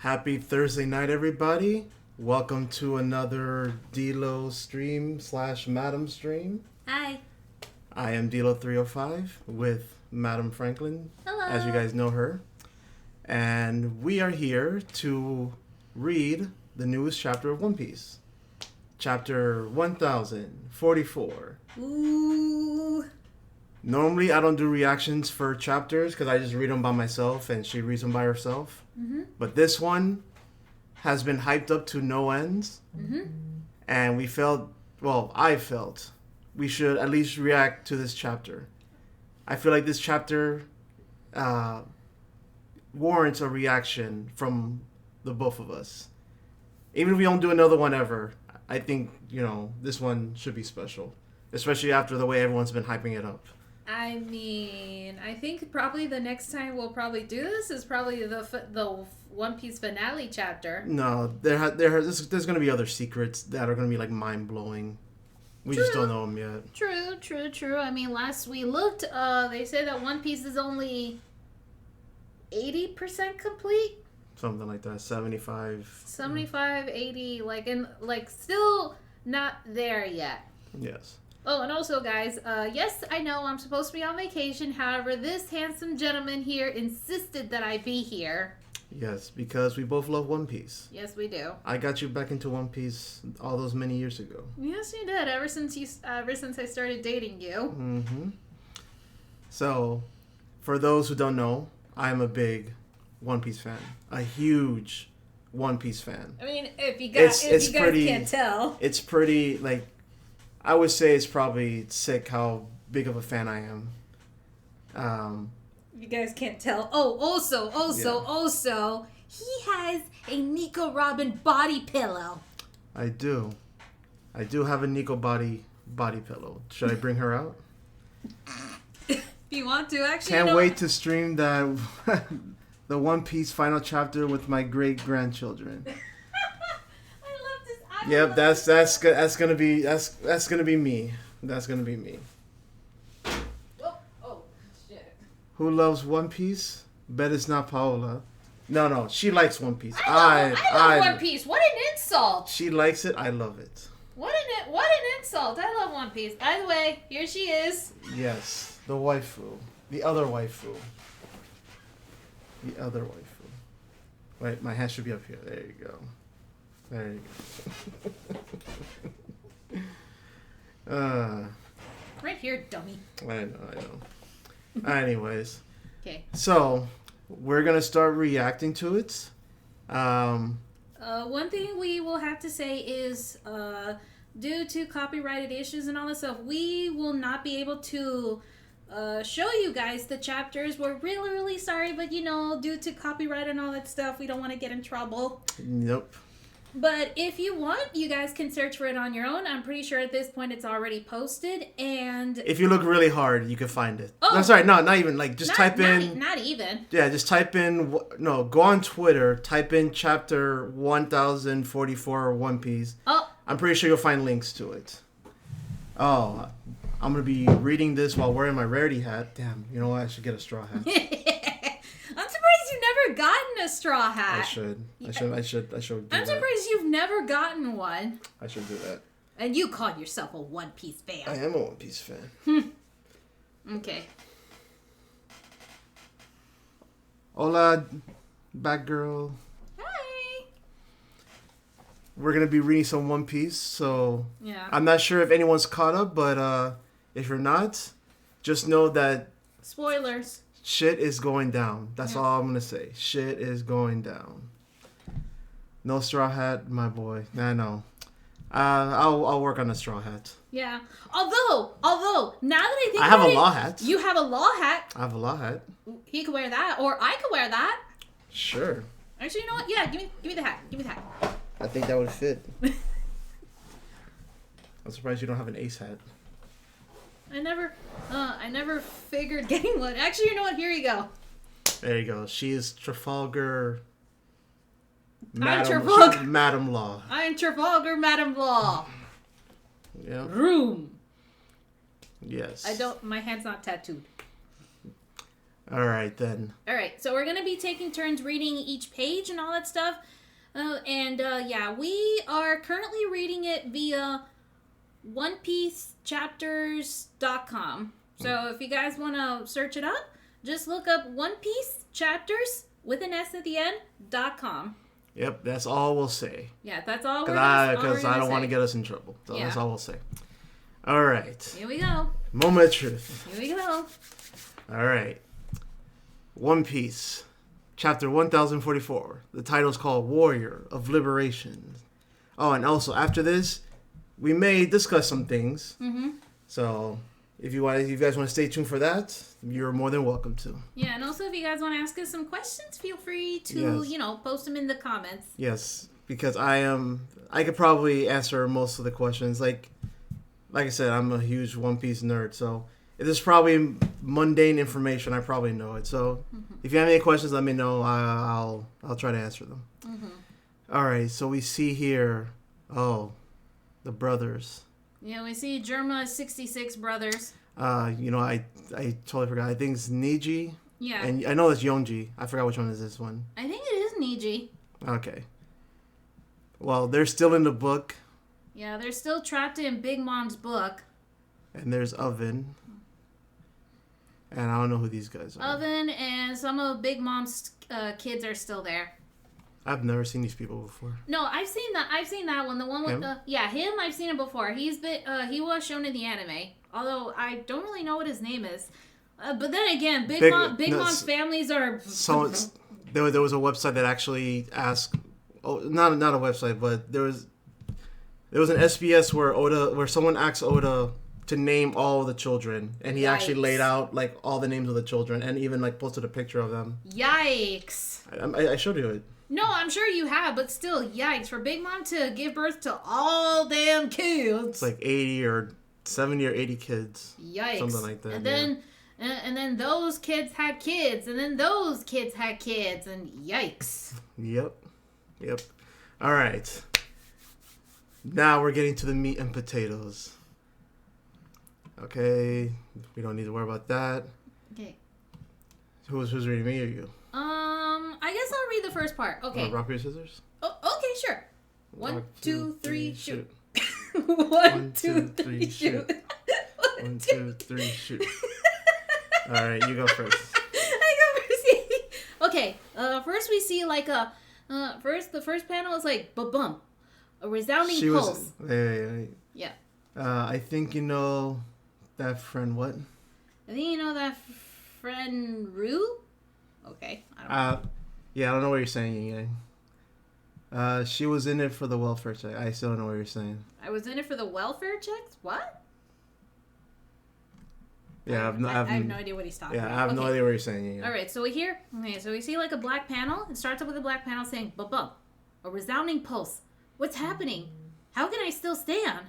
Happy Thursday night, everybody. Welcome to another Dilo stream / Madam stream. Hi. I am Dilo305 with Madam Franklin, Hello. as you guys know her. And we are here to read the newest chapter of One Piece. Chapter 1044. Ooh. Normally, I don't do reactions for chapters because I just read them by myself and she reads them by herself. Mm-hmm. But this one has been hyped up to no ends. Mm-hmm. And I felt we should at least react to this chapter. I feel like this chapter warrants a reaction from the both of us. Even if we don't do another one ever, I think, this one should be special. Especially after the way everyone's been hyping it up. I mean, I think probably the next time we'll probably do this is probably the One Piece finale chapter. No, there's going to be other secrets that are going to be like mind-blowing. We just don't know them yet. True. I mean, last we looked, they say that One Piece is only 80% complete. Something like that, 75. 75, 80, still not there yet. Yes. Oh, and also, guys, yes, I know I'm supposed to be on vacation. However, this handsome gentleman here insisted that I be here. Yes, because we both love One Piece. Yes, we do. I got you back into One Piece all those many years ago. Yes, you did. Ever since I started dating you. Mm-hmm. So, for those who don't know, I'm a big One Piece fan. A huge One Piece fan. I mean, if you guys can't tell. It's pretty, I would say it's probably sick how big of a fan I am. You guys can't tell. Oh, also, he has a Nico Robin body pillow. I do have a Nico body pillow. Should I bring her out? If you want to, actually. Can't wait to stream that the One Piece final chapter with my great grandchildren. Yep, that's gonna be me. That's gonna be me. Oh, shit. Who loves One Piece? Bet it's not Paola. No, she likes One Piece. I love One Piece. What an insult! She likes it. I love it. What an insult! I love One Piece. By the way, here she is. Yes, the waifu, the other waifu. Wait, my hand should be up here. There you go. Right here, dummy. I know. Anyways. Okay. So, we're going to start reacting to it. One thing we will have to say is, due to copyrighted issues and all that stuff, we will not be able to show you guys the chapters. We're really, really sorry, but due to copyright and all that stuff, we don't want to get in trouble. Nope. But if you want, you guys can search for it on your own. I'm pretty sure at this point it's already posted. And if you look really hard, you can find it. Oh, no, sorry, no, not even. Just type in. Not even. Yeah, just type in. No, go on Twitter. Type in chapter 1044 One Piece. Oh. I'm pretty sure you'll find links to it. Oh, I'm gonna be reading this while wearing my rarity hat. Damn, you know what? I should get a straw hat. I'm surprised you've never gotten a straw hat. I should. I'm surprised you've never gotten one. I should do that. And you called yourself a One Piece fan. I am a One Piece fan. Okay. Hola, Batgirl. Hi. We're gonna be reading some One Piece, so yeah. I'm not sure if anyone's caught up, but if you're not, just know that spoilers. Shit is going down. That's all I'm gonna say. Shit is going down. No straw hat, my boy. I know. I'll work on a straw hat. Yeah. Although, now that I think I have a law hat. You have a law hat. I have a law hat. He could wear that, or I could wear that. Sure. Actually, you know what? Yeah, give me the hat. Give me the hat. I think that would fit. I'm surprised you don't have an ace hat. I never figured getting one. Actually, you know what? Here you go. There you go. She is Trafalgar. Madam Law. I'm Trafalgar Madam Law. Yeah. Room. Yes. My hand's not tattooed. All right, then. All right, so we're going to be taking turns reading each page and all that stuff. Yeah, we are currently reading it via OnePieceChapters.com. So if you guys want to search it up, just look up One Piece Chapters with an S at the end.com. Yep, that's all we'll say. Yeah, that's all we're going to say. Because I don't want to get us in trouble. So yeah. That's all we'll say. All right. Here we go. Moment of truth. Here we go. All right. One Piece, chapter 1044. The title is called Warrior of Liberation. Oh, and also after this, we may discuss some things. Mm-hmm. So if you guys want to stay tuned for that, you're more than welcome to. Yeah, and also if you guys want to ask us some questions, feel free to, post them in the comments. Yes, because I could probably answer most of the questions. Like I said, I'm a huge One Piece nerd, so if there's probably mundane information, I probably know it. So if you have any questions, let me know. I'll try to answer them. Mm-hmm. All right, so we see here, the brothers. Yeah, we see Germa's 66 brothers. I totally forgot. I think it's Niji. Yeah. And I know it's Yonji. I forgot which one is this one. I think it is Niji. Okay. Well, they're still in the book. Yeah, they're still trapped in Big Mom's book. And there's Oven. And I don't know who these guys are. Oven and some of Big Mom's kids are still there. I've never seen these people before. No, I've seen that one. The one with him. I've seen him before. He was shown in the anime. Although I don't really know what his name is. But then again, Big Mom's families are. So there was a website that actually asked. Oh, not a website, but there was an SBS where someone asked Oda to name all the children, and he actually laid out like all the names of the children, and even like posted a picture of them. Yikes! I showed you it. No, I'm sure you have, but still, yikes! For Big Mom to give birth to all damn kids. It's like 80 or 70 or 80 kids. Yikes! Something like that. And then those kids had kids, and then those kids had kids, and yikes! Yep. All right. Now we're getting to the meat and potatoes. Okay, we don't need to worry about that. Okay. Who's reading, me or you? I guess I'll read the first part. Okay. Rock, paper, scissors? Oh, okay, sure. 1, 2, 3, shoot. 1, 2, 3, shoot. 1, 2, 3, shoot. All right, you go first. I go first. Okay. First we see like the first panel is like ba-bump, a resounding pulse. Wait. Yeah. I think you know that friend. What? I think you know that friend Rue. Okay. I don't know. Yeah, I don't know what you're saying. She was in it for the welfare check. I still don't know what you're saying. I was in it for the welfare checks. What? Yeah, I have no idea what he's talking about. Yeah, I have no idea what you're saying. Yeah. All right, so we see like a black panel. It starts up with a black panel saying "ba-bump," a resounding pulse. What's happening? How can I still stand?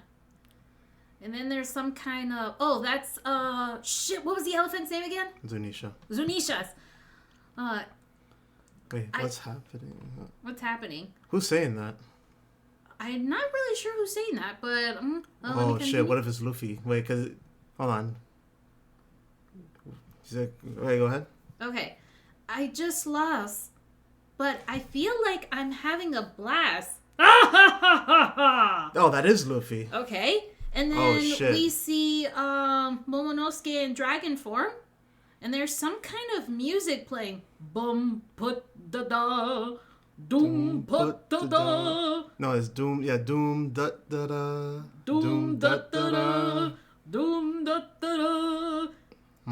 And then there's some kind of that's shit. What was the elephant's name again? Zunisha's. Wait, what's happening? What's happening? Who's saying that? I'm not really sure who's saying that, but oh shit! What if it's Luffy? Wait, hold on. Wait, go ahead. Okay, I just lost, but I feel like I'm having a blast. Oh, that is Luffy. Okay. And then we see Momonosuke in dragon form. And there's some kind of music playing. Bum put da da. Doom put da da. No, it's Doom. Yeah, Doom da da da. Doom da da da. Doom da da da.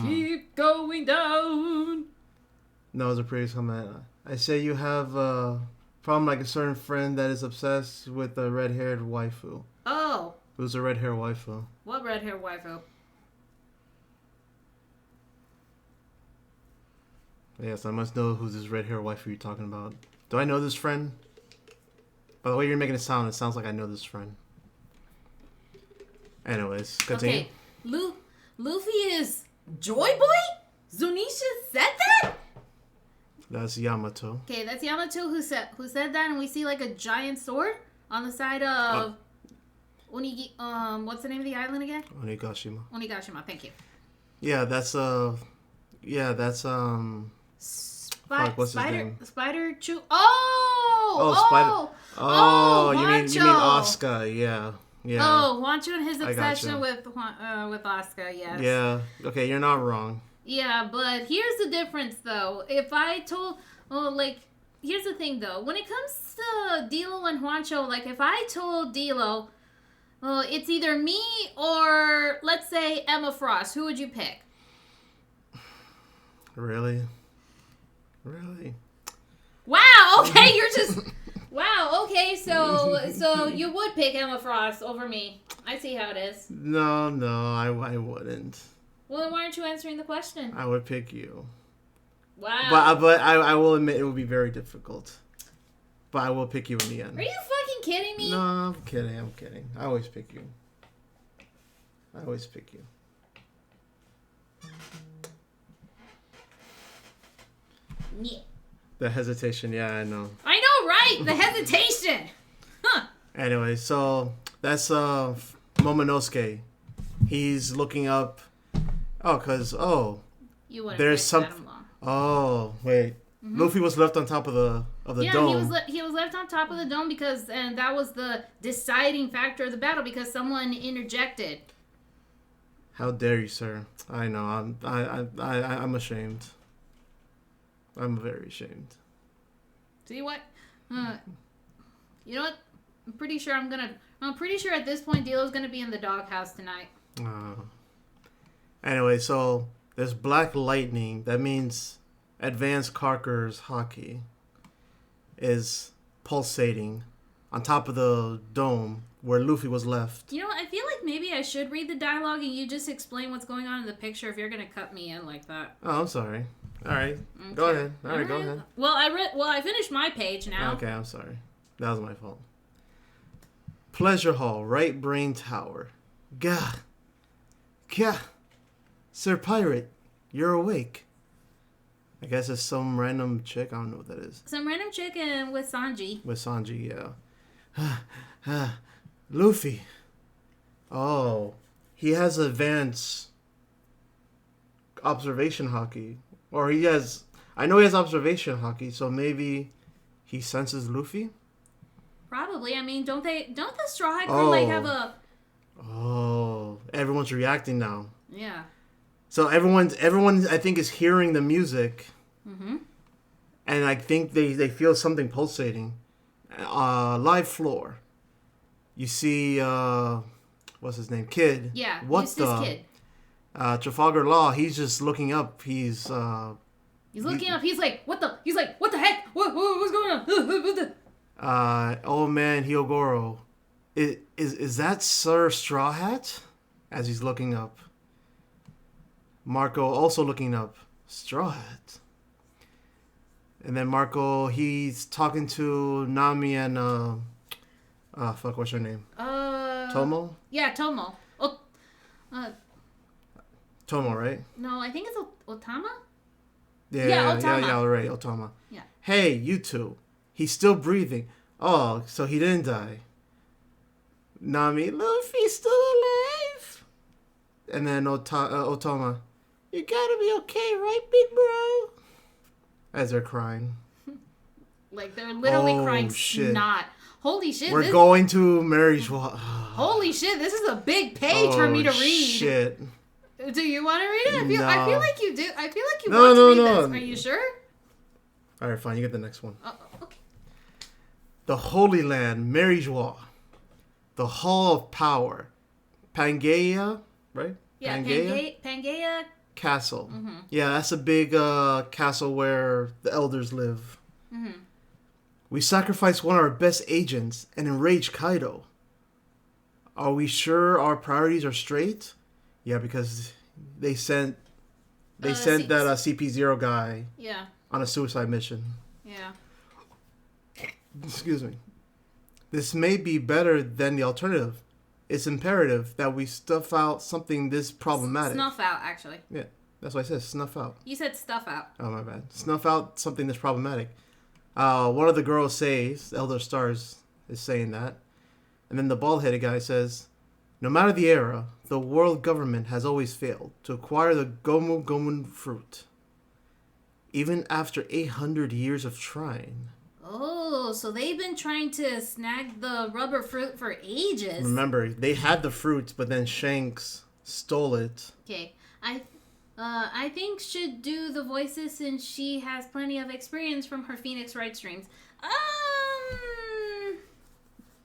Keep going down. No, it's a previous comment. I say you have from like a certain friend that is obsessed with a red-haired waifu. Oh. Who's a red-haired waifu? What red-haired waifu? Yes, I must know who's this red-haired waifu you're talking about. Do I know this friend? By the way you're making it sounds like I know this friend. Anyways, continue. Okay, Luffy is Joy Boy? Zunisha said that? That's Yamato. Okay, that's Yamato who said that, and we see like a giant sword on the side of what's the name of the island again? Onigashima. Onigashima, thank you. Yeah, that's Yeah, that's fuck, what's his name? Spider Chew. Spider. Oh, you mean Juancho. Oscar? Yeah. Yeah. Oh, Juancho and his obsession with Oscar. Yes. Yeah. Okay, you're not wrong. Yeah, but here's the difference, though. If I told, here's the thing, though. When it comes to Dilo and Juancho, like, if I told Dilo, it's either me or, let's say, Emma Frost, who would you pick? Really? Really? Wow. Okay, you're just. Wow. Okay, so you would pick Emma Frost over me. I see how it is. No, I wouldn't. Well, then why aren't you answering the question? I would pick you. Wow. But I will admit it would be very difficult. But I will pick you in the end. Are you fucking kidding me? No, I'm kidding. I always pick you. Yeah. The hesitation, yeah, I know. I know, right? The hesitation. Huh. Anyway, so that's Momonosuke. He's looking up. You wouldn't there's some. Oh wait, Luffy was left on top of the dome. Yeah, he was left on top of the dome and that was the deciding factor of the battle because someone interjected. How dare you, sir? I know. I'm ashamed. I'm very ashamed. See what? You know what? I'm pretty sure at this point Dilo's gonna be in the doghouse tonight. Anyway, so there's black lightning. That means Advanced Carker's Haki is pulsating on top of the dome where Luffy was left. You know what? I feel like maybe I should read the dialogue and you just explain what's going on in the picture if you're gonna cut me in like that. Oh, I'm sorry. All right, okay. Go ahead. All right, go ahead. Well, I finished my page now. Okay, I'm sorry. That was my fault. Pleasure Hall, Right Brain Tower. Gah. Sir Pirate, you're awake. I guess it's some random chick. I don't know what that is. Some random chick with Sanji. With Sanji, yeah. Luffy. Oh, he has advanced observation Haki. Or I know he has observation Haki, so maybe he senses Luffy? Probably. I mean, don't the Straw Hat Crew have a... Oh, everyone's reacting now. Yeah. So everyone I think is hearing the music. Mm-hmm. And I think they feel something pulsating. Live floor. You see, what's his name? Kid. Yeah, what's the Kid? Trafalgar Law, he's just looking up. He's looking up. He's like, what the heck? What's going on? Old man Hyogoro. Is that Sir Straw Hat? As he's looking up. Marco also looking up. Straw Hat. And then Marco, he's talking to Nami and what's her name? Tomo? Yeah, Tomo. Tomo, right? No, I think it's Otama. Yeah, Otama. Right, Otama. Yeah. Hey, you two. He's still breathing. Oh, so he didn't die. Nami, Luffy's still alive. And then Otama, you gotta be okay, right, big bro? As they're crying. Like they're literally crying snot. Holy shit. We're going to Mary's Walk. Holy shit, this is a big page for me to read. Shit. Do you want to read it? I feel like you do. I feel like you want to read this. Are you sure? All right, fine. You get the next one. Okay. The Holy Land, Maryjois. The Hall of Power. Pangaea, right? Yeah, Pangaea Castle. Mm-hmm. Yeah, that's a big castle where the elders live. Mm-hmm. We sacrificed one of our best agents and enraged Kaido. Are we sure our priorities are straight? Yeah, because they sent that CP0 guy on a suicide mission. Yeah. Excuse me. This may be better than the alternative. It's imperative that we stuff out something this problematic. Snuff out, actually. Yeah, that's what I said. Snuff out. You said stuff out. Oh, my bad. Snuff out something that's problematic. One of the girls says, Elder Stars is saying that. And then the bald-headed guy says, no matter the era, the world government has always failed to acquire the Gomu Gomu fruit. even after 800 years of trying. Oh, so they've been trying to snag the rubber fruit for ages. Remember, they had the fruit, but then Shanks stole it. Okay, I think should do the voices since she has plenty of experience from her Phoenix Wright streams.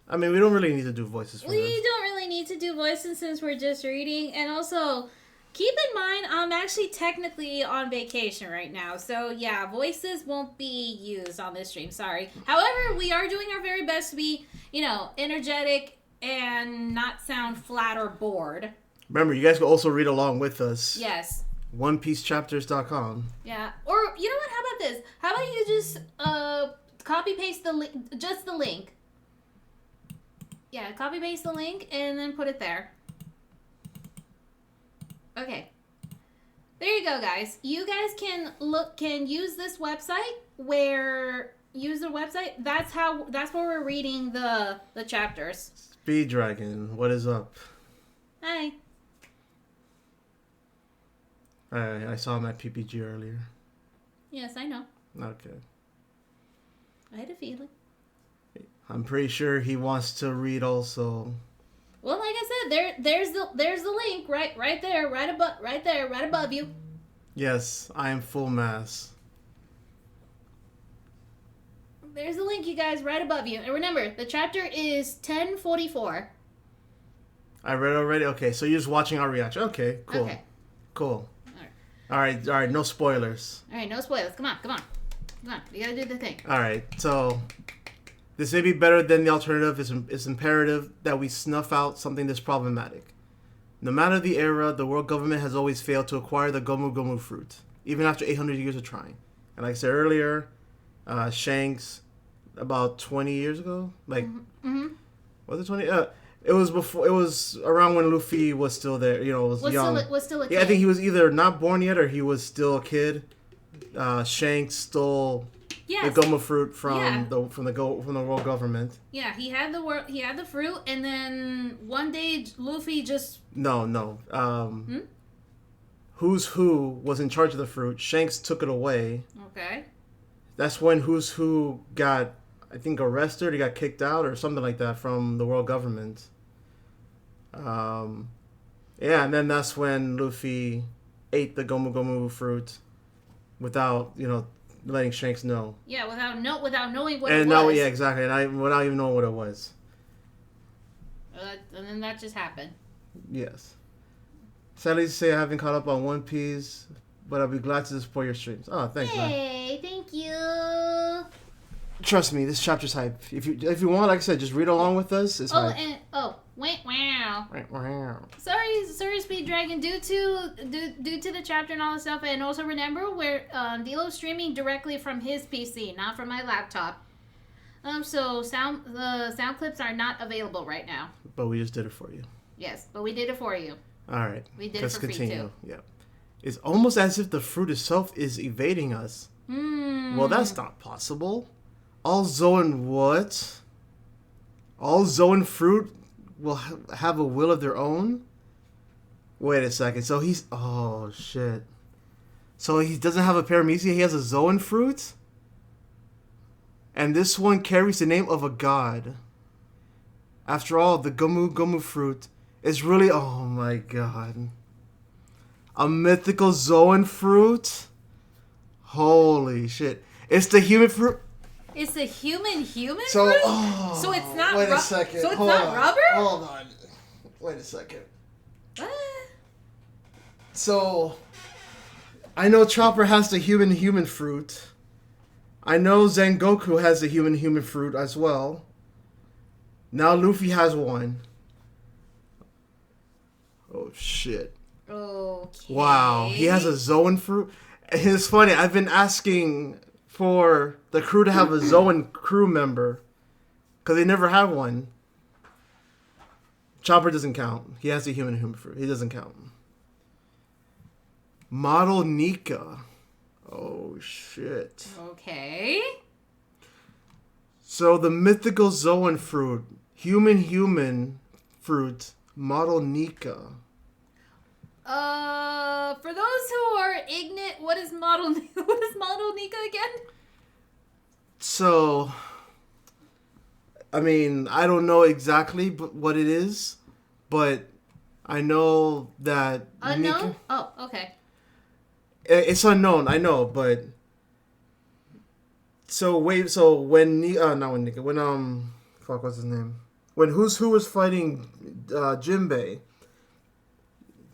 I mean, we don't really need to do voices for this. We don't really need to do voices since we're just reading. And also, keep in mind, I'm actually technically on vacation right now. So, yeah, voices won't be used on this stream. Sorry. However, we are doing our very best to be, energetic and not sound flat or bored. Remember, you guys can also read along with us. Yes. OnePieceChapters.com. Yeah. Or, you know what? How about this? How about you just copy-paste the link. Yeah, copy-paste the link and then put it there. Okay. There you go, guys. You guys can use this website That's where we're reading the chapters. Speed Dragon, what is up? Hi. I saw him at PPG earlier. Yes, I know. Okay. I had a feeling. I'm pretty sure he wants to read also. Well, like I said, there's the link right there, right above you. Yes, I am full mass. There's the link, you guys, right above you. And remember, the chapter is 10:44. I read already. Okay, so you're just watching our reaction. Okay, cool. Okay. Cool. All right. No spoilers. All right, no spoilers. Come on. We gotta do the thing. All right, so this may be better than the alternative. It's imperative that we snuff out something this problematic. No matter the era, the world government has always failed to acquire the Gomu Gomu fruit, even after 800 years of trying. And like I said earlier, Shanks, about 20 years ago, was it 20? It was before. It was around when Luffy was still there. Was young. Was still a kid. Yeah, I think he was either not born yet or he was still a kid. Shanks stole the Gomu fruit from the world government. Yeah, he had the fruit, and then one day Luffy just no. Who's Who was in charge of the fruit. Shanks took it away. Okay. That's when Who's Who got, I think, arrested. He got kicked out or something like that from the world government. And then that's when Luffy ate the Gomu Gomu fruit without, letting Shanks know. Yeah, without knowing what it was. Yeah, exactly. And without even knowing what it was. And then that just happened. Yes. Sadly to say I haven't caught up on One Piece, but I'll be glad to support your streams. Oh, thanks, man. Hey, thank you. Trust me, this chapter's hype. If you want, like I said, just read along with us. It's hype. Wow. Sorry, Speed Dragon. Due to the chapter and all this stuff, and also remember, Dilo's streaming directly from his PC, not from my laptop. So sound clips are not available right now. But we just did it for you. Yes, but we did it for you. All right. We did it for free too. Yeah. It's almost as if the fruit itself is evading us. Well, that's not possible. All Zoan what? All Zoan fruit will have a will of their own? Wait a second. So he's... Oh, shit. So he doesn't have a paramecia. He has a Zoan fruit? And this one carries the name of a god. After all, the Gomu Gomu fruit is really... Oh, my God. A mythical Zoan fruit? Holy shit. It's the human fruit... It's a human fruit? Oh, so it's not wait a second. So it's Hold not on. rubber? Hold on. Wait a second. What? So I know Chopper has the human fruit. I know Zangoku has the human fruit as well. Now Luffy has one. Oh shit. Okay. Wow, he has a Zoan fruit. It's funny, I've been asking for the crew to have a Zoan crew member, because they never have one. Chopper doesn't count. He has a human fruit. He doesn't count. Model Nika. Oh, shit. Okay. So the mythical Zoan fruit, human fruit, Model Nika. For those who are ignorant, what is model Nika again? So, I mean, I don't know exactly what it is, but I know that unknown. Nika, Oh, okay. It's unknown. I know, but so wait. So when not when Nika. When fuck, what's his name? When who was fighting Jinbei?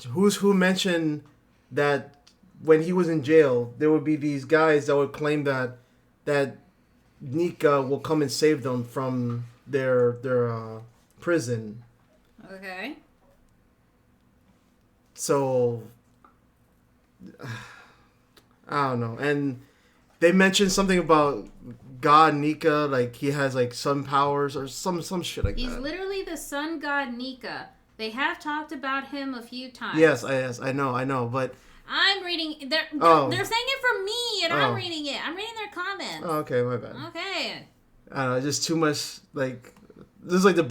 Who mentioned that when he was in jail, there would be these guys that would claim that Nika will come and save them from their prison. Okay. So I don't know. And they mentioned something about God Nika, like he has like sun powers or some shit like that. He's literally the sun god Nika. They have talked about him a few times. Yes, I know, but I'm reading. They're saying it from me, and I'm reading it. I'm reading their comments. Oh, okay, my bad. Okay. I don't know, just too much. Like this is like the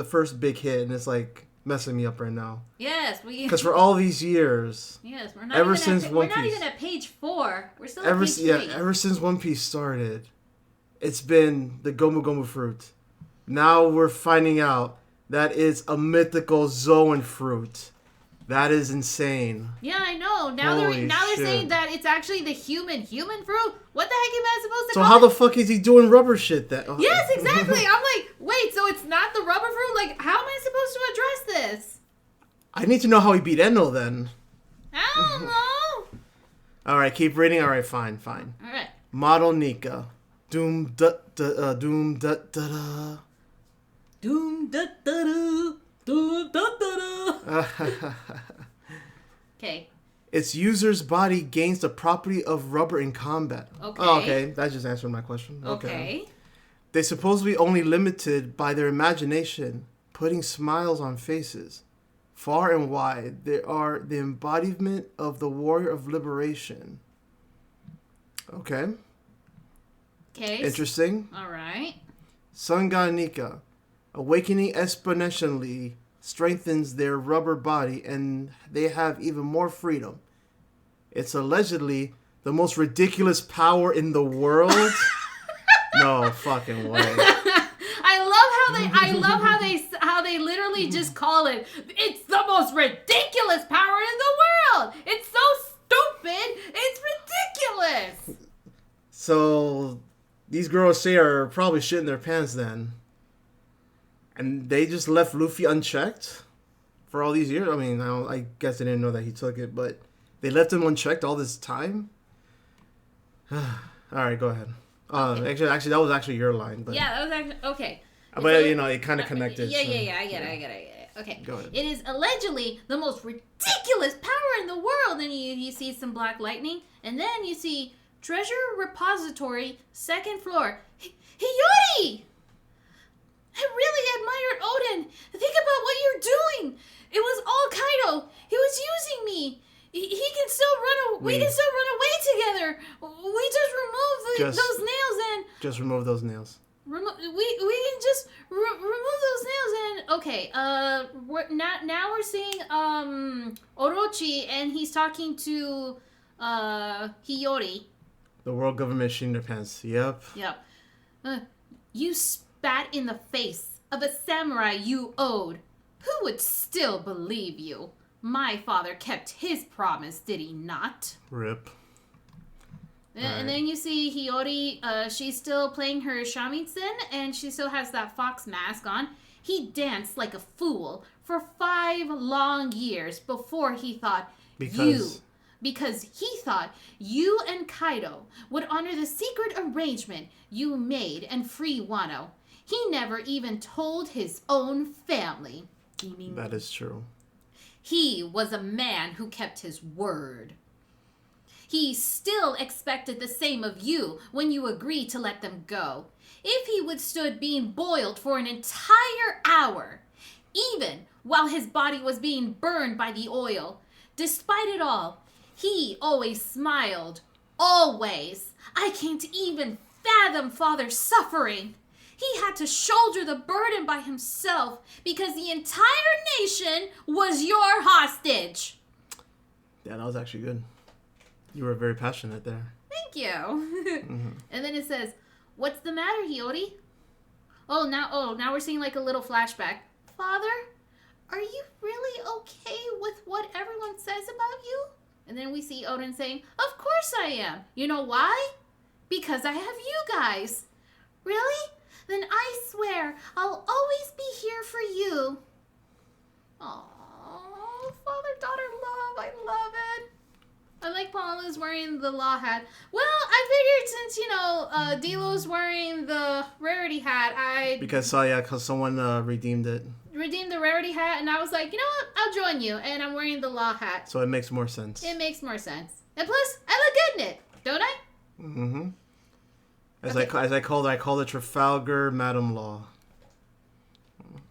first big hit, and it's like messing me up right now. Yes, because for all these years. Yes, we're not even at page 4. We're still at page 3. Yeah, ever since One Piece started, it's been the Gomu Gomu fruit. Now we're finding out that it's a mythical Zoan fruit. That is insane. Yeah, I know. Now they're saying that it's actually the human fruit. What the heck am I supposed to So call how it? the fuck is he doing rubber shit then? Yes, exactly. I'm like, wait, so it's not the rubber fruit? Like, how am I supposed to address this? I need to know how he beat Endo then. I don't know. Alright, keep reading. Alright, fine. Alright. Model Nika. Doom da da doom da da da. Doom da da da. Doom da da da. Okay. Its user's body gains the property of rubber in combat. Okay. Oh, okay. That just answered my question. Okay. They supposedly only limited by their imagination, putting smiles on faces. Far and wide, they are the embodiment of the warrior of liberation. Okay. Okay. Interesting. All right. Sun God Nika. Awakening exponentially strengthens their rubber body and they have even more freedom. It's allegedly the most ridiculous power in the world. No fucking way. I love how they literally just call it. It's the most ridiculous power in the world. It's so stupid. It's ridiculous. So these girls say are probably shitting their pants then. And they just left Luffy unchecked for all these years. I mean, I guess they didn't know that he took it, but they left him unchecked all this time. All right, go ahead. Okay. Actually, that was actually your line. But yeah, that was actually okay. But it kind of connected. Yeah, I get it. Okay. Go ahead. It is allegedly the most ridiculous power in the world. And you see some black lightning, and then you see treasure repository, 2nd floor. Hiyori! I really admired Oden. Think about what you're doing. It was all Kaido. He was using me. He can still run. We can still run away together. We just remove those nails and. Just remove those nails. We can just remove those nails and okay. Now we're seeing Orochi and he's talking to Hiyori. The world government shitting their pants. Yep. You spat in the face of a samurai you owed. Who would still believe you? My father kept his promise, did he not? Rip. And then you see Hiyori, she's still playing her shamisen, and she still has that fox mask on. He danced like a fool for 5 long years before he thought because he thought you and Kaido would honor the secret arrangement you made and free Wano. He never even told his own family. That is true. He was a man who kept his word. He still expected the same of you when you agreed to let them go. If he withstood being boiled for an entire hour, even while his body was being burned by the oil, despite it all, he always smiled. Always. I can't even fathom father's suffering. He had to shoulder the burden by himself because the entire nation was your hostage. Yeah, that was actually good. You were very passionate there. Thank you. Mm-hmm. And then it says, "What's the matter, Hiyori?" Now we're seeing like a little flashback. "Father, are you really okay with what everyone says about you?" And then we see Oden saying, "Of course I am. You know why? Because I have you guys." "Really? Then I swear I'll always be here for you." Oh, father-daughter love. I love it. I like Paula's wearing the law hat. Well, I figured since, Dilo's wearing the rarity hat, because someone redeemed it. Redeemed the rarity hat, and I was like, you know what? I'll join you, and I'm wearing the law hat. So it makes more sense. It makes more sense. And plus, I look good in it, don't I? Mm-hmm. I call it Trafalgar Madam Law.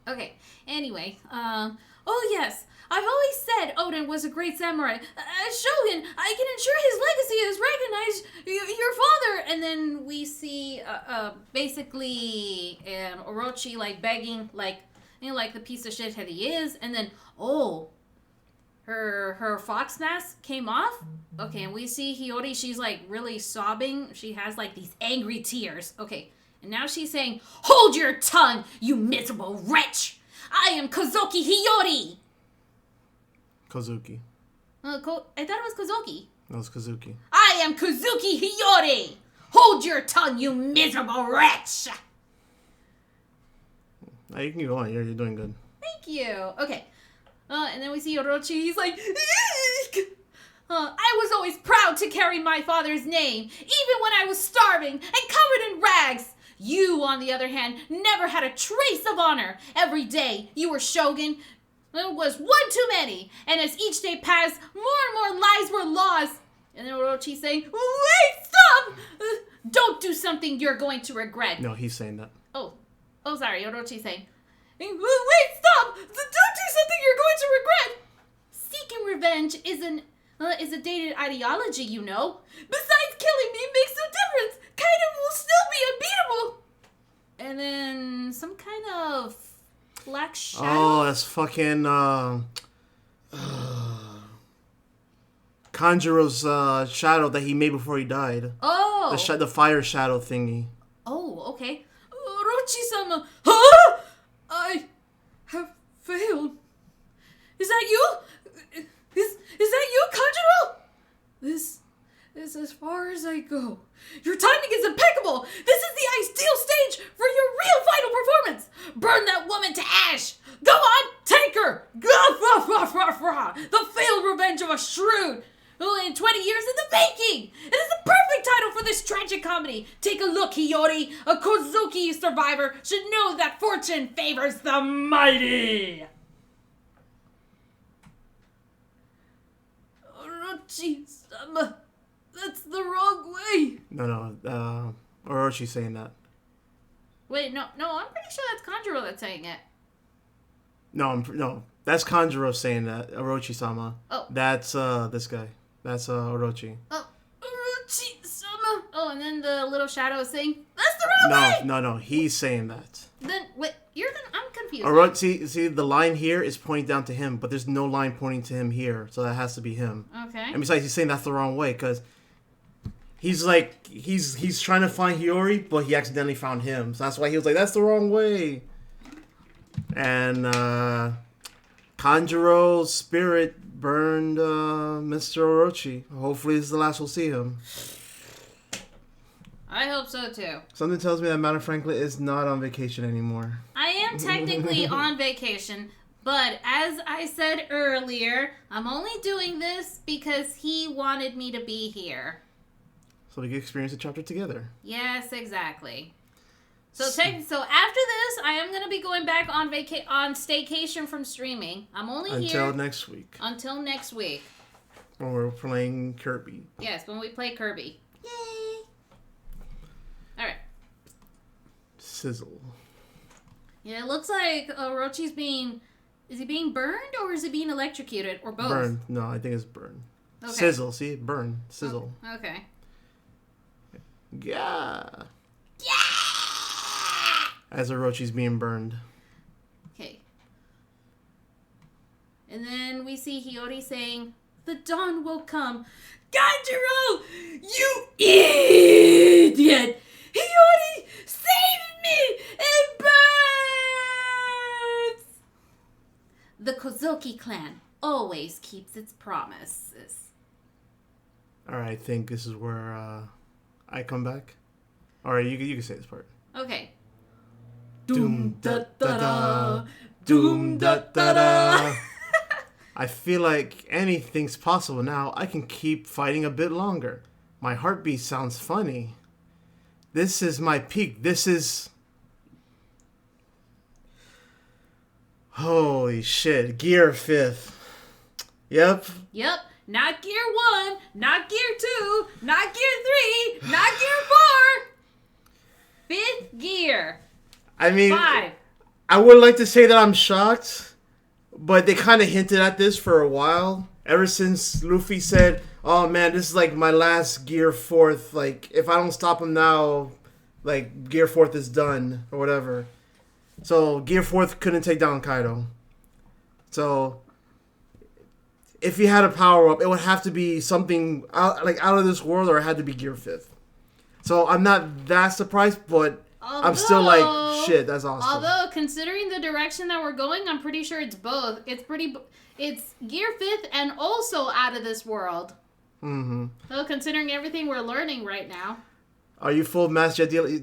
Okay. Anyway, oh yes, I've always said Oden was a great samurai. As Shogun, I can ensure his legacy is recognized your father. And then we see, basically, Orochi, like, begging, like, like the piece of shit that he is. And then, her fox mask came off. Okay, and we see Hiyori, she's, like, really sobbing. She has, like, these angry tears. Okay, and now she's saying, "Hold your tongue, you miserable wretch! I am Kozuki Hiyori!" Kozuki. I thought it was Kozuki. That was Kozuki. "I am Kozuki Hiyori! Hold your tongue, you miserable wretch!" You can go on. You're doing good. Thank you. Okay. And then we see Orochi. He's like, "I was always proud to carry my father's name, even when I was starving and covered in rags. You, on the other hand, never had a trace of honor. Every day you were shogun. It was one too many. And as each day passed, more and more lives were lost." And then Orochi saying, "Wait, stop! Don't do something you're going to regret." No, he's saying that. Oh, sorry, Orochi saying, "Wait, stop! Don't do something you're going to regret." Seeking revenge is a dated ideology, you know. Besides, killing me makes no difference. Kaiden will still be unbeatable. And then some kind of black shadow. Oh, that's fucking Kanjuro's shadow that he made before he died. Oh. The fire shadow thingy. Oh, okay. Orochi-sama. Huh? I have failed. Is that you? Is that you, Kanjuro? This is as far as I go. Your timing is impeccable. This is the ideal stage for your real final performance. Burn that woman to ash. Go on, take her. The failed revenge of a shrew. In 20 years in the making. It is the perfect title for this tragic comedy. Take a look, Hiyori. A Kozuki survivor should know that fortune favors the mighty. Orochi-sama, that's the wrong way. No, Orochi's saying that. Wait, no, I'm pretty sure that's Kanjuro that's saying it. No, that's Kanjuro saying that. Orochi-sama. Oh. That's this guy. That's Orochi. Oh, Orochi-sama. Oh, and then the little shadow is saying, "That's the wrong way." No, he's saying that. Then wait, I'm confused. Orochi, see, the line here is pointing down to him, but there's no line pointing to him here, so that has to be him. Okay. And besides, he's saying that's the wrong way because he's like he's trying to find Hiyori, but he accidentally found him, so that's why he was like, "That's the wrong way." And Kanjuro's spirit burned Mr. Orochi. Hopefully, this is the last we'll see him. I hope so too. Something tells me that Madame Franklin is not on vacation anymore. I am technically on vacation, but as I said earlier, I'm only doing this because he wanted me to be here. So we can experience the chapter together. Yes, exactly. So after this, I am going to be going back on staycation from streaming. I'm only here until next week. Until next week. When we're playing Kirby. Yes, when we play Kirby. Yay! All right. Sizzle. Yeah, it looks like Orochi's being... Is he being burned or is he being electrocuted? Or both? Burn. No, I think it's burn. Okay. Sizzle. See? Burn. Sizzle. Okay. Yeah. Yeah! As Orochi's being burned. Okay. And then we see Hiyori saying, The dawn will come. Kanjuro! You idiot! He already saved me! It burns! The Kozuki clan always keeps its promises. Alright, I think this is where I come back. Alright, you can say this part. Okay. Doom da da da. Doom da da da. I feel like anything's possible now. I can keep fighting a bit longer. My heartbeat sounds funny. This is my peak. This is... Holy shit. Gear 5th. Yep. Yep. Not Gear 1, not Gear 2, not Gear 3, not Gear 4. 5th gear. I mean... 5. I would like to say that I'm shocked, but they kind of hinted at this for a while. Ever since Luffy said, oh man, this is like my last Gear 4th. Like, if I don't stop him now, like, Gear 4th is done, or whatever. So, Gear 4th couldn't take down Kaido. So, if he had a power-up, it would have to be something out of this world, or it had to be Gear 5th. So, I'm not that surprised, but... I'm still like, shit, that's awesome. Although, considering the direction that we're going, I'm pretty sure it's both. It's Gear 5th and also out of this world. Mm-hmm. So, considering everything we're learning right now. Are you full mass Jet Dealer?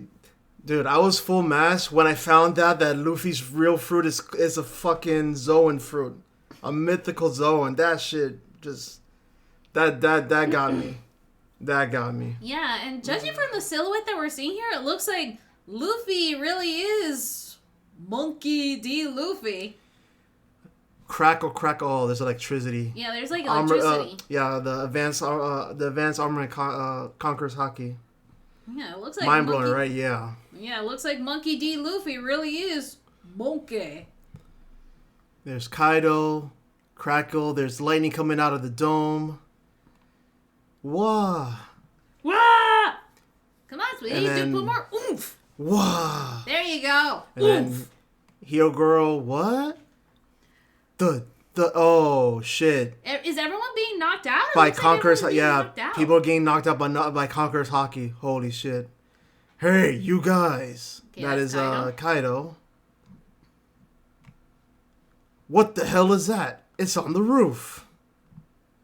Dude, I was full mass when I found out that Luffy's real fruit is a fucking Zoan fruit. A mythical Zoan. That shit just... That got me. That got me. Yeah, and judging from the silhouette that we're seeing here, it looks like Luffy really is Monkey D. Luffy. Crackle. Oh, there's electricity. Yeah, there's like electricity. The advanced armor conquers Haki. Yeah, it looks like mind blowing, right? Yeah. Yeah, it looks like Monkey D. Luffy really is Monkey. There's Kaido, Crackle. There's lightning coming out of the dome. Wah! Wah! Come on, sweetie, then, do put more oomph. Wah! There you go. And then Hero Girl, what? Oh shit! Is everyone being knocked out? By Conqueror's, yeah. People are getting knocked out by Conqueror's Haki. Holy shit! Hey, you guys! Okay, that is Kaido. Kaido. What the hell is that? It's on the roof.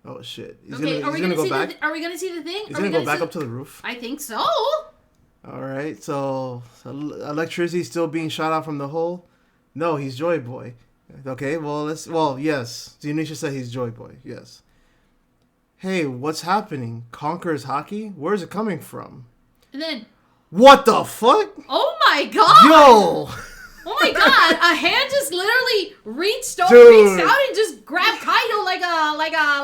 Oh shit! He's gonna go back. Are we gonna see the thing? He's gonna go back up to the roof. I think so. All right, so electricity still being shot out from the hole. No, he's Joy Boy. Okay, yes. Zunisha said he's Joy Boy. Yes. Hey, what's happening? Conqueror's Haki? Where's it coming from? And then. What the fuck? Oh my god! Yo! Oh my god! A hand just literally reached out and just grabbed Kaido like a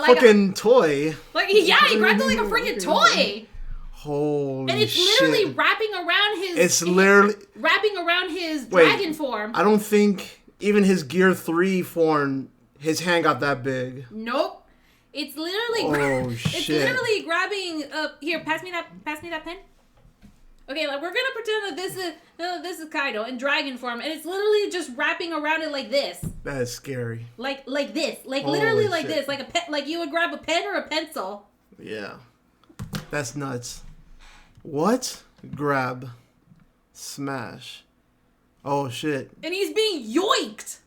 fucking toy. Like he grabbed it like a freaking toy. Holy shit! And it's literally wrapping around his. It's literally wrapping around his dragon form. I don't think even his Gear 3 form, his hand got that big. Nope. It's literally. Oh shit! It's literally grabbing. Here, pass me that pen. Okay, like we're gonna pretend that this is Kaido in dragon form, and it's literally just wrapping around it like this. That is scary. Like this, literally like this, like a pen, like you would grab a pen or a pencil. Yeah, that's nuts. What? Grab, smash. Oh shit! And he's being yoinked.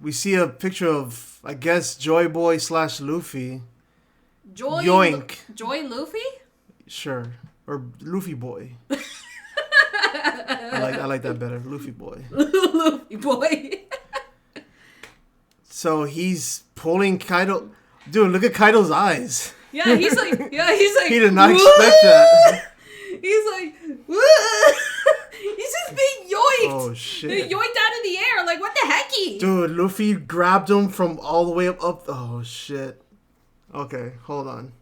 We see a picture of, I guess, Joy Boy / Luffy. Yoink. Joy Luffy? Sure. Or Luffy Boy. I like that better. Luffy Boy. Luffy Boy. So he's pulling Kaido. Dude, look at Kaido's eyes. Yeah, he's like. He did not expect that. He's like. He's just being yoinked. Oh shit. Yoinked out of the air. Like, what the hecky? Dude, Luffy grabbed him from all the way up. Oh shit. Okay, hold on.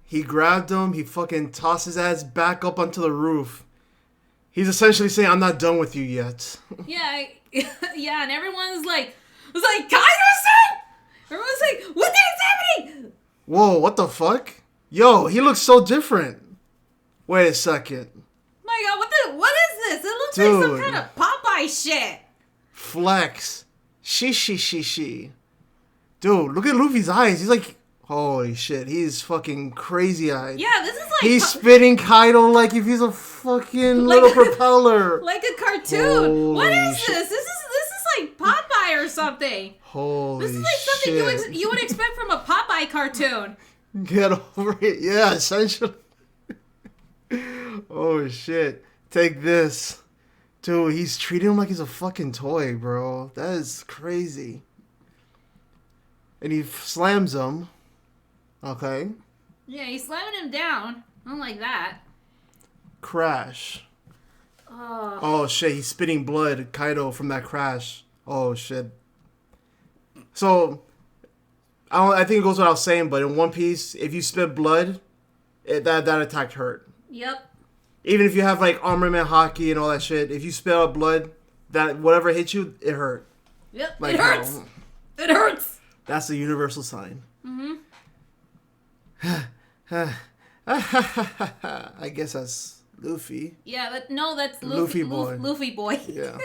He grabbed him. He fucking tossed his ass back up onto the roof. He's essentially saying, I'm not done with you yet. Yeah, and everyone's like, Kaido-san! Everyone's like, what the heck's happening? Whoa, what the fuck? Yo, he looks so different. Wait a second. My god, what is this? It looks like some kind of Popeye shit. Flex. She. Dude, Dude, look at Luffy's eyes. He's like, holy shit, he's fucking crazy eyed. Yeah, this is like... He's spitting Kaido like if he's a fucking little propeller. Like a cartoon. Holy what is this? This is like Popeye or something. Holy This is like something you would expect from a Popeye cartoon. Get over it. Yeah, essentially. Oh, shit. Take this. Dude, he's treating him like he's a fucking toy, bro. That is crazy. And he slams him. Okay. Yeah, he's slamming him down. I don't like that. Crash. Oh, shit. He's spitting blood, Kaido, from that crash. Oh, shit. So, I think it goes without saying, but in One Piece, if you spit blood, that attack hurt. Yep. Even if you have, like, armament hockey and all that shit, if you spit out blood, that whatever hit you, it hurt. Yep, like, it hurts. It hurts. That's the universal sign. I guess that's Luffy. Yeah, but no, that's Luffy boy. Luffy boy. Yeah.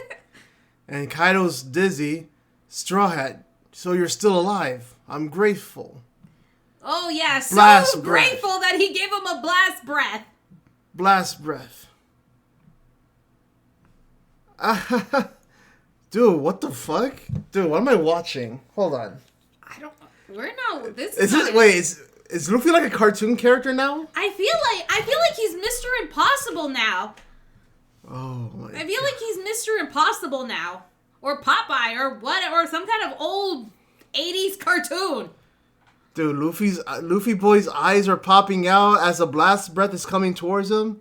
And Kaido's dizzy. Straw Hat, so you're still alive. I'm grateful. Oh, yeah, so blast grateful breath. that he gave him a blast breath. Blast breath. Dude, what the fuck? Dude, what am I watching? Hold on. We're not. Is Luffy like a cartoon character now? I feel like he's Mr. Impossible now. Oh my. I feel like he's Mr. Impossible now, or Popeye, or what, or some kind of old '80s cartoon. Dude, Luffy boy's eyes are popping out as a blast breath is coming towards him.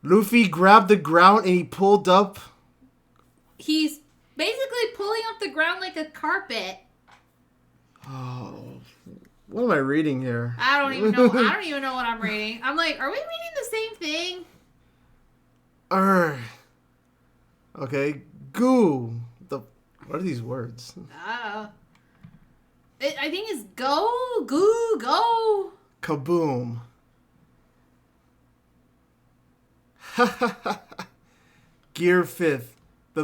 Luffy grabbed the ground and he pulled up. He's basically pulling up the ground like a carpet. Oh, what am I reading here? I don't even know. I don't even know what I'm reading. I'm like, are we reading the same thing? Okay, goo. What are these words? I think it's go, goo, go. Kaboom. Gear 5th. The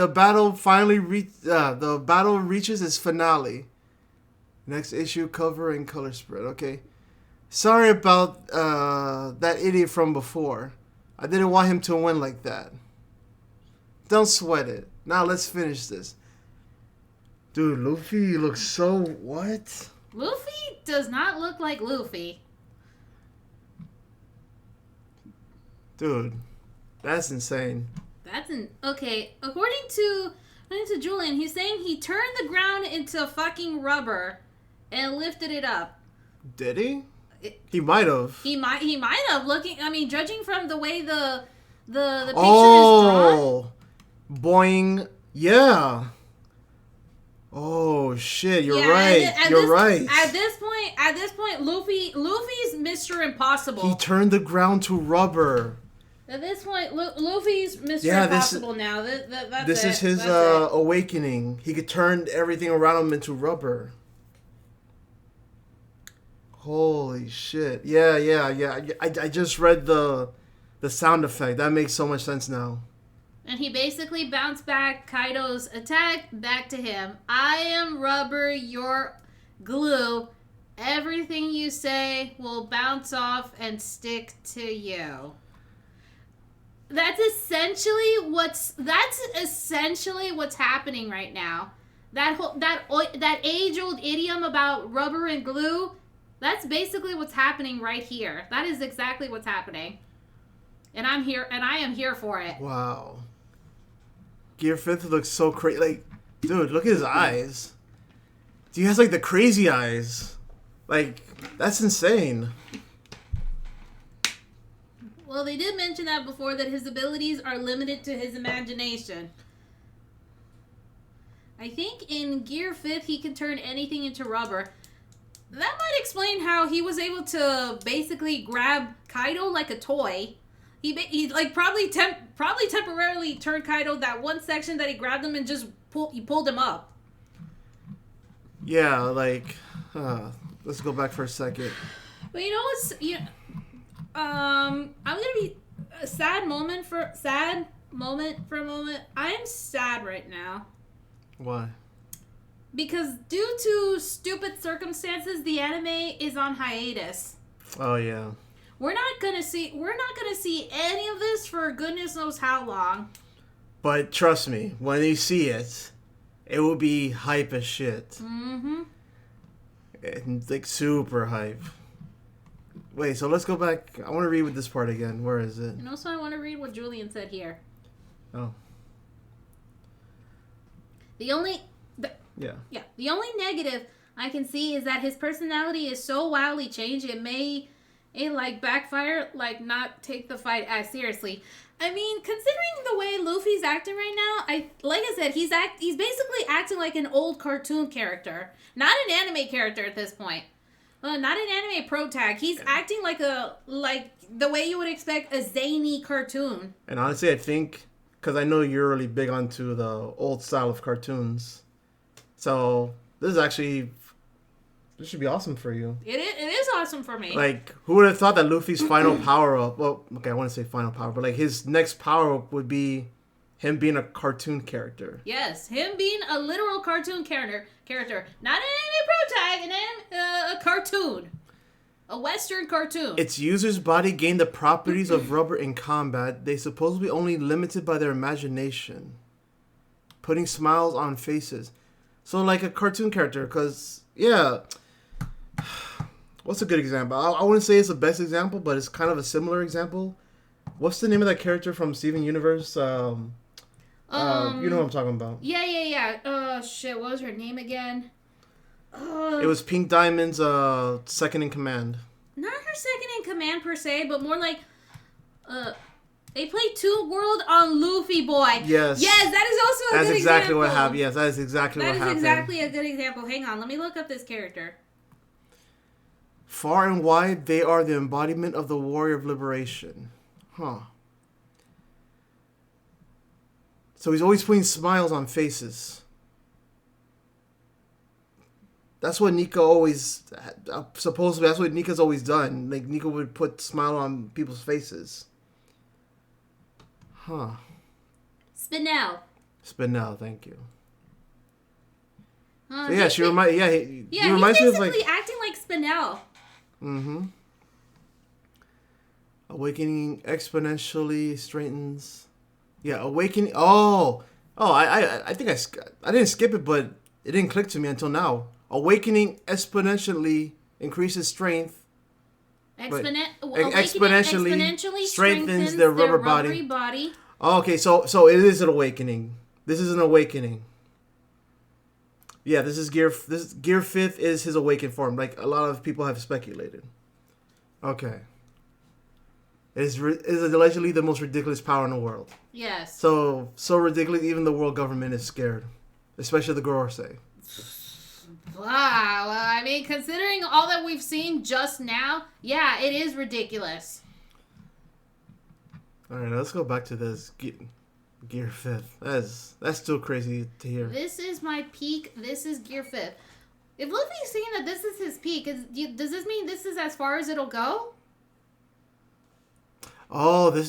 battle finally the battle reaches its finale. Next issue cover and color spread. Okay. Sorry about that idiot from before. I didn't want him to win like that. Don't sweat it. Now let's finish this. Dude, Luffy looks so what? Luffy does not look like Luffy. Dude, that's insane. Okay. According to Julian, he's saying he turned the ground into fucking rubber and lifted it up. Did he? He might have. He might have. Judging from the way the picture is drawn. Boing. Yeah. Oh shit! You're right. You're right. At this point, Luffy's Mr. Impossible. He turned the ground to rubber. At this point, Luffy's Mr. Impossible now. This is his awakening. He could turn everything around him into rubber. Holy shit! Yeah. I just read the sound effect. That makes so much sense now. And he basically bounced back Kaido's attack back to him. I am rubber, you're glue. Everything you say will bounce off and stick to you. That's essentially what's happening right now. That age-old idiom about rubber and glue, that's basically what's happening right here. That is exactly what's happening. And I am here for it. Wow. Gear 5th looks so crazy. Like, dude, look at his eyes. He has, like, the crazy eyes. Like, that's insane. Well, they did mention that before, that his abilities are limited to his imagination. I think in Gear 5th, he can turn anything into rubber. That might explain how he was able to basically grab Kaido like a toy. He like probably temporarily turned Kaido that one section that he grabbed him and just pulled him up. Yeah, like, let's go back for a second. But you know what's I'm gonna be a sad moment for a moment. I am sad right now. Why? because due to stupid circumstances, the anime is on hiatus. Oh yeah. We're not gonna see any of this for goodness knows how long. But trust me, when you see it, it will be hype as shit. Mm-hmm. And like super hype. Wait, so let's go back. I want to read with this part again. Where is it? And also, I want to read what Julian said here. Oh. The only negative I can see is that his personality is so wildly changed. It like backfire, like not take the fight as seriously. I mean, considering the way Luffy's acting right now, like I said, he's basically acting like an old cartoon character, not an anime character at this point. Not an anime protag. He's acting like the way you would expect a zany cartoon. And honestly, I think because I know you're really big onto the old style of cartoons, so this should be awesome for you. It is awesome for me. Like, who would have thought that Luffy's final power-up... Well, okay, I want to say final power, but, like, his next power-up would be him being a cartoon character. Yes, him being a literal cartoon character. Not an anime protag, a cartoon. A Western cartoon. Its user's body gain the properties of rubber in combat. They supposedly only limited by their imagination. Putting smiles on faces. So, like, a cartoon character, because, yeah... What's a good example? I wouldn't say it's the best example, but it's kind of a similar example. What's the name of that character from Steven Universe? You know what I'm talking about. Yeah. Shit, what was her name again? It was Pink Diamond's second in command. Not her second in command per se, but more like... They played Toon World on Luffy Boy. Yes. Yes, that is also a good example. That's exactly what happened. Yes, that is exactly what happened. That is exactly a good example. Hang on, let me look up this character. Far and wide, they are the embodiment of the warrior of liberation. Huh. So he's always putting smiles on faces. That's what Nika always... supposedly, that's what Nika's always done. Like, Nika would put smile on people's faces. Huh. Spinel, thank you. So yeah, she reminds... Yeah, he reminds me of, like... he's basically acting like Spinel. Mm-hmm. Awakening exponentially straightens. Yeah, awakening. I think I didn't skip it, but it didn't click to me until now. Awakening exponentially increases strength. Exponentially strengthens their rubber body. Oh, okay, so it is an awakening. This is an awakening. Yeah, this Gear 5th is his awakened form, like a lot of people have speculated. Okay. It is allegedly the most ridiculous power in the world. Yes. So ridiculous, even the world government is scared. Especially the Gorosei. Wow, I mean, considering all that we've seen just now, yeah, it is ridiculous. Alright, let's go back to this Gear 5th. That's still crazy to hear. This is my peak. This is Gear 5th. If Luffy's saying that this is his peak, does this mean this is as far as it'll go? Oh,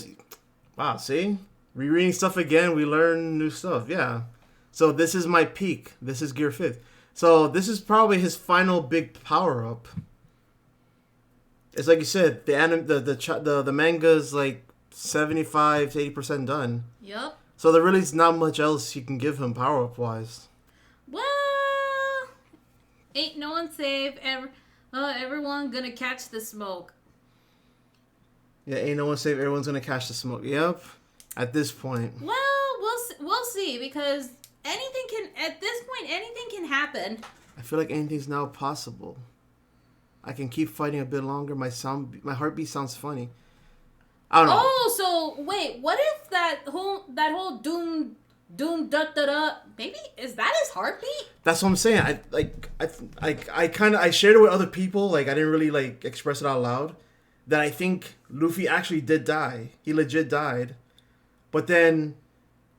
wow, see? Rereading stuff again, we learn new stuff, yeah. So this is my peak. This is Gear 5th. So this is probably his final big power-up. It's like you said, the manga's like 75 to 80% done. Yep. So there really is not much else you can give him power-up wise. Well, ain't no one safe. Everyone gonna catch the smoke. Yeah, ain't no one safe. Everyone's gonna catch the smoke. Yep. At this point. Well, we'll see because at this point anything can happen. I feel like anything's now possible. I can keep fighting a bit longer. My heartbeat sounds funny. I don't know. Oh, so wait, what if that whole doom da da da? Maybe is that his heartbeat? That's what I'm saying. I shared it with other people. Like I didn't really like express it out loud. That I think Luffy actually did die. He legit died, but then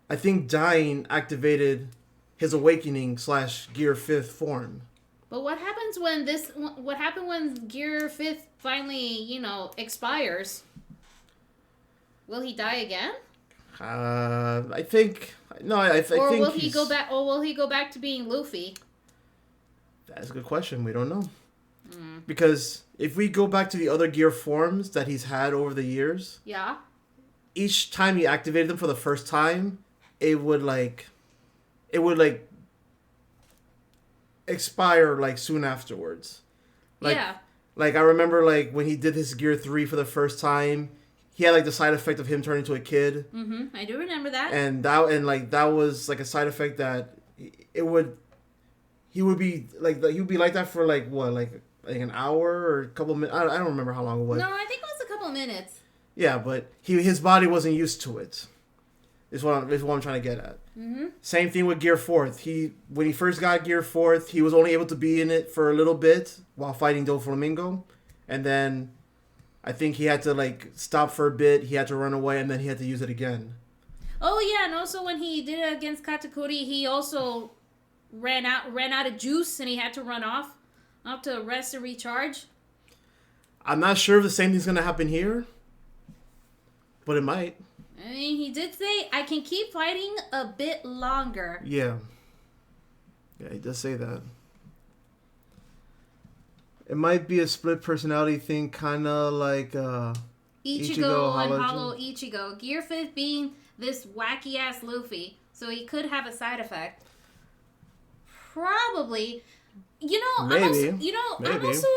I think dying activated his awakening / Gear 5th form. But what happens when What happened when Gear 5th finally expires? Will he die again? I think no. I think. Or will he go back? Or will he go back to being Luffy? That's a good question. We don't know. Because if we go back to the other gear forms that he's had over the years, yeah, each time he activated them for the first time, it would expire like soon afterwards. Like, yeah. Like I remember like when he did his Gear 3 for the first time, he had like the side effect of him turning into a kid. Mm-hmm. I do remember that. And that was like a side effect that he would be like that for like what, like an hour or a couple minutes. I don't remember how long it was. No, I think it was a couple minutes. Yeah, but his body wasn't used to it. Is what I'm trying to get at. Mm-hmm. Same thing with Gear 4th. When he first got Gear 4th, he was only able to be in it for a little bit while fighting Doflamingo, and then I think he had to like stop for a bit. He had to run away, and then he had to use it again. Oh yeah, and also when he did it against Katakuri, he also ran out of juice, and he had to run off to rest and recharge. I'm not sure if the same thing's gonna happen here, but it might. I mean, he did say, I can keep fighting a bit longer. Yeah. Yeah, he does say that. It might be a split personality thing, kind of like Ichigo and Hollow Ichigo. Gear 5th being this wacky-ass Luffy, so he could have a side effect. Probably. You know, maybe. I'm also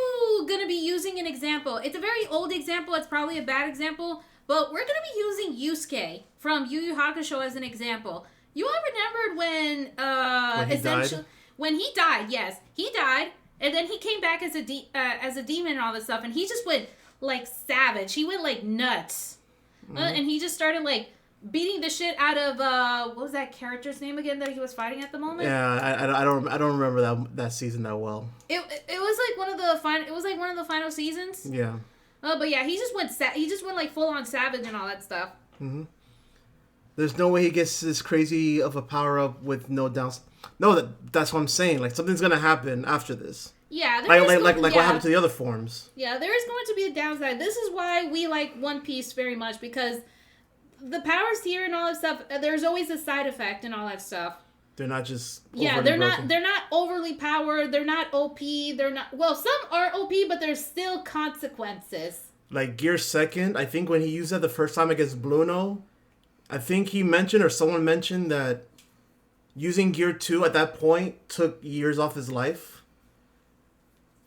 going to be using an example. It's a very old example. It's probably a bad example. But we're going to be using Yusuke from Yu Yu Hakusho as an example. You all remembered when he died, yes. He died, and then he came back as a demon and all this stuff, and he just went, like, savage. He went, like, nuts. Mm-hmm. And he just started, like, beating the shit out of, what was that character's name again that he was fighting at the moment? Yeah, I don't remember that season that well. It was, like, one of the final seasons. Yeah. But yeah, he just went like full on savage and all that stuff. Mm-hmm. There's no way he gets this crazy of a power up with no downs. No, that's what I'm saying. Like something's gonna happen after this. Yeah, like what happened to the other forms. Yeah, there is going to be a downside. This is why we like One Piece very much, because the powers here and all that stuff. There's always a side effect and all that stuff. They're not just they're not overly powered. They're not OP. They're not, well, some are OP, but there's still consequences. Like Gear 2nd, I think when he used that the first time against Bluno, I think he mentioned or someone mentioned that using Gear 2 at that point took years off his life.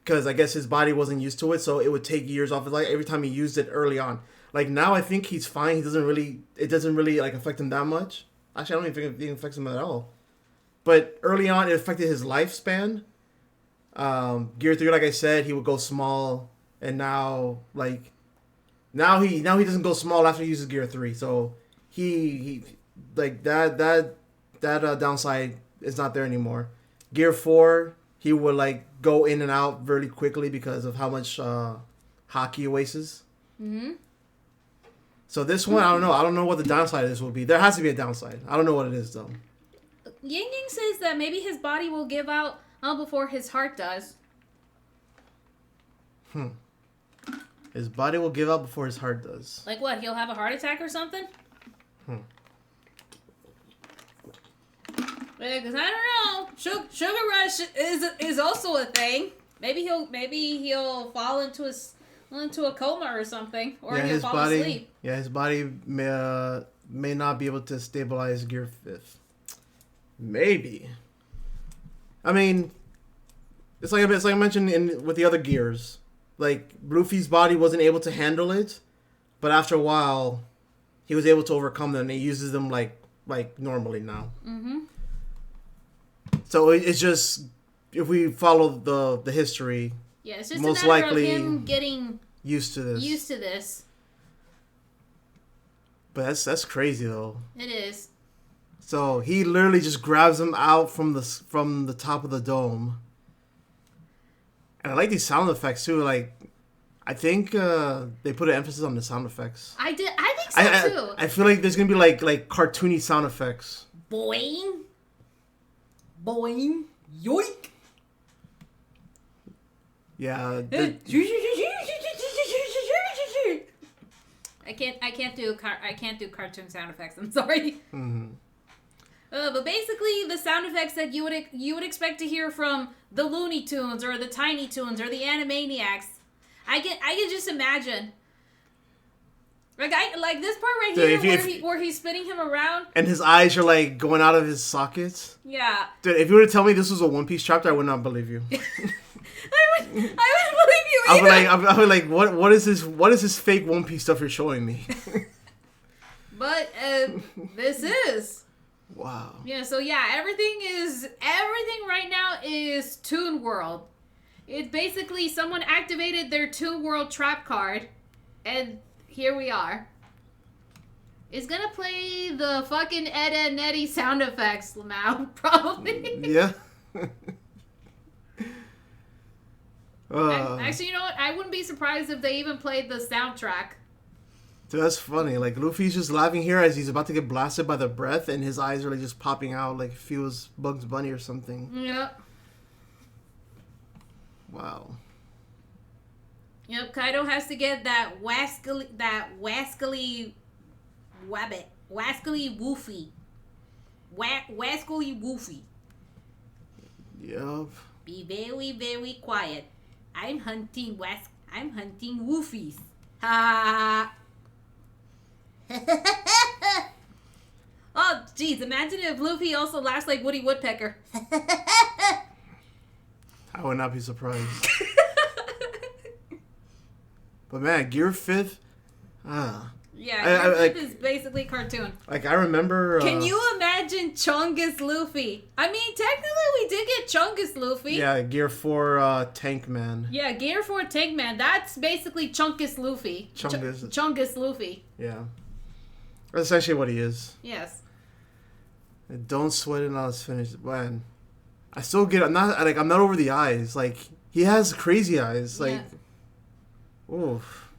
Because I guess his body wasn't used to it, so it would take years off his life every time he used it early on. Like now I think he's fine. It doesn't really like affect him that much. Actually, I don't even think it affects him at all. But early on, it affected his lifespan. Gear 3, like I said, he would go small, and now he doesn't go small after he uses Gear 3. So he like that downside is not there anymore. Gear 4, he would like go in and out very quickly because of how much haki he wastes. Mm-hmm. So this one, I don't know. I don't know what the downside of this will be. There has to be a downside. I don't know what it is though. Yang Yang says that maybe his body will give out before his heart does. His body will give out before his heart does. Like what? He'll have a heart attack or something? Because I don't know. Sugar rush is also a thing. Maybe he'll fall into a coma or something, or he'll fall asleep. Yeah, his body may not be able to stabilize Gear 5th. Maybe. I mean, it's like I mentioned with the other gears. Like Luffy's body wasn't able to handle it, but after a while, he was able to overcome them. And he uses them like normally now. Mm-hmm. So it's just if we follow the history. Yeah, it's just most a matter likely of him getting used to this. But that's crazy though. It is. So he literally just grabs him out from the top of the dome. And I like these sound effects too. Like, I think they put an emphasis on the sound effects. I think so too. I feel like there's gonna be like cartoony sound effects. Boing, boing, yoink. Yeah. I can't do cartoon sound effects. I'm sorry. Mm-hmm. But basically, the sound effects that you would expect to hear from the Looney Tunes or the Tiny Toons or the Animaniacs. I can just imagine. Like this part right here where he's spinning him around. And his eyes are like going out of his sockets. Yeah. Dude, if you were to tell me this was a One Piece chapter, I would not believe you. I wouldn't believe you either. I would like, what is this fake One Piece stuff you're showing me? But this is. Wow. Yeah, so yeah, everything right now is Toon World. It's basically someone activated their Toon World trap card, and here we are. It's gonna play the fucking Ed, Edd n Eddy sound effects, Lamau, probably. Yeah. Actually, you know what? I wouldn't be surprised if they even played the soundtrack. Dude, that's funny. Like, Luffy's just laughing here as he's about to get blasted by the breath, and his eyes are like just popping out like if he was Bugs Bunny or something. Yep. Wow. Yep, Kaido has to get that wascally wabbit. Wascally woofy. Wascally woofy. Yep. Be very, very quiet. I'm hunting woofies. Ha! Oh, jeez, imagine if Luffy also laughs like Woody Woodpecker. I would not be surprised. But man, Gear 5th, Yeah, Gear 5th is basically cartoon. Like, I remember... Can you imagine Chungus Luffy? I mean, technically we did get Chungus Luffy. Yeah, Gear 4 Tank Man. Yeah, Gear 4 Tank Man. That's basically Chungus Luffy. Chungus Luffy. Yeah. That's essentially what he is. Yes. And don't sweat it until it's finished. Man, I still get... I'm not over the eyes. Like, he has crazy eyes. Like... Yeah. Oof.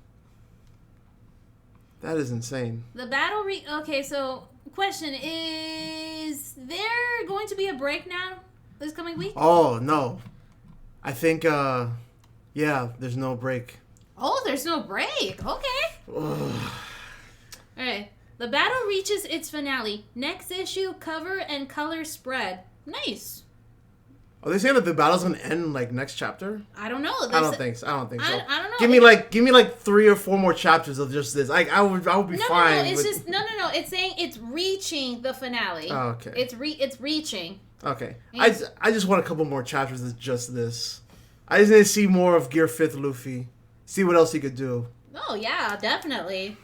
That is insane. The battle okay, so question, is there going to be a break now this coming week? Oh, no. I think yeah, there's no break. Oh, there's no break. Okay. Alright. The battle reaches its finale. Next issue, cover and color spread. Nice. Are they saying that the battle's gonna end like next chapter? I don't know. I don't think so. I don't know. Give me like 3 or 4 more chapters of just this. Like I would be fine. No, it's just no. It's saying it's reaching the finale. Oh, okay. It's reaching. Okay. I just want a couple more chapters of just this. I just need to see more of Gear 5th Luffy. See what else he could do. Oh yeah, definitely.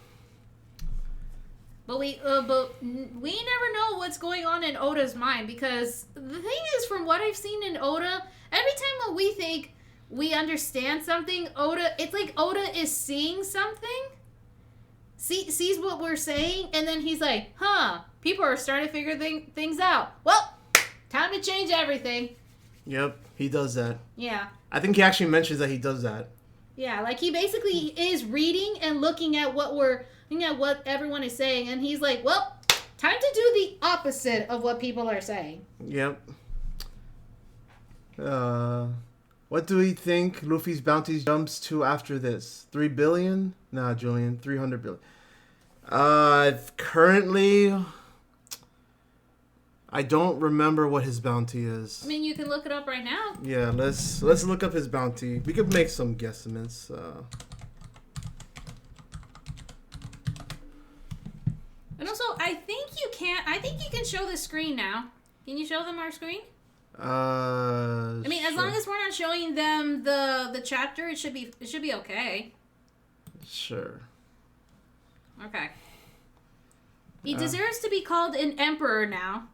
But we never know what's going on in Oda's mind, because the thing is, from what I've seen in Oda, every time when we think we understand something, it's like Oda is seeing something, sees what we're saying, and then he's like, people are starting to figure things out. Well, time to change everything. Yep, he does that. Yeah. I think he actually mentions that he does that. Yeah, like he basically is reading and looking at what everyone is saying, and he's like, well, time to do the opposite of what people are saying. Yep. What do we think Luffy's bounty jumps to after this? 3 billion? Nah, Julian, 300 billion. Currently, I don't remember what his bounty is. I mean, you can look it up right now. Yeah, let's look up his bounty. We could make some guesstimates. And also, I think you can show the screen now. Can you show them our screen? I mean, as long as we're not showing them the chapter, it should be okay. Sure. Okay. He deserves to be called an emperor now.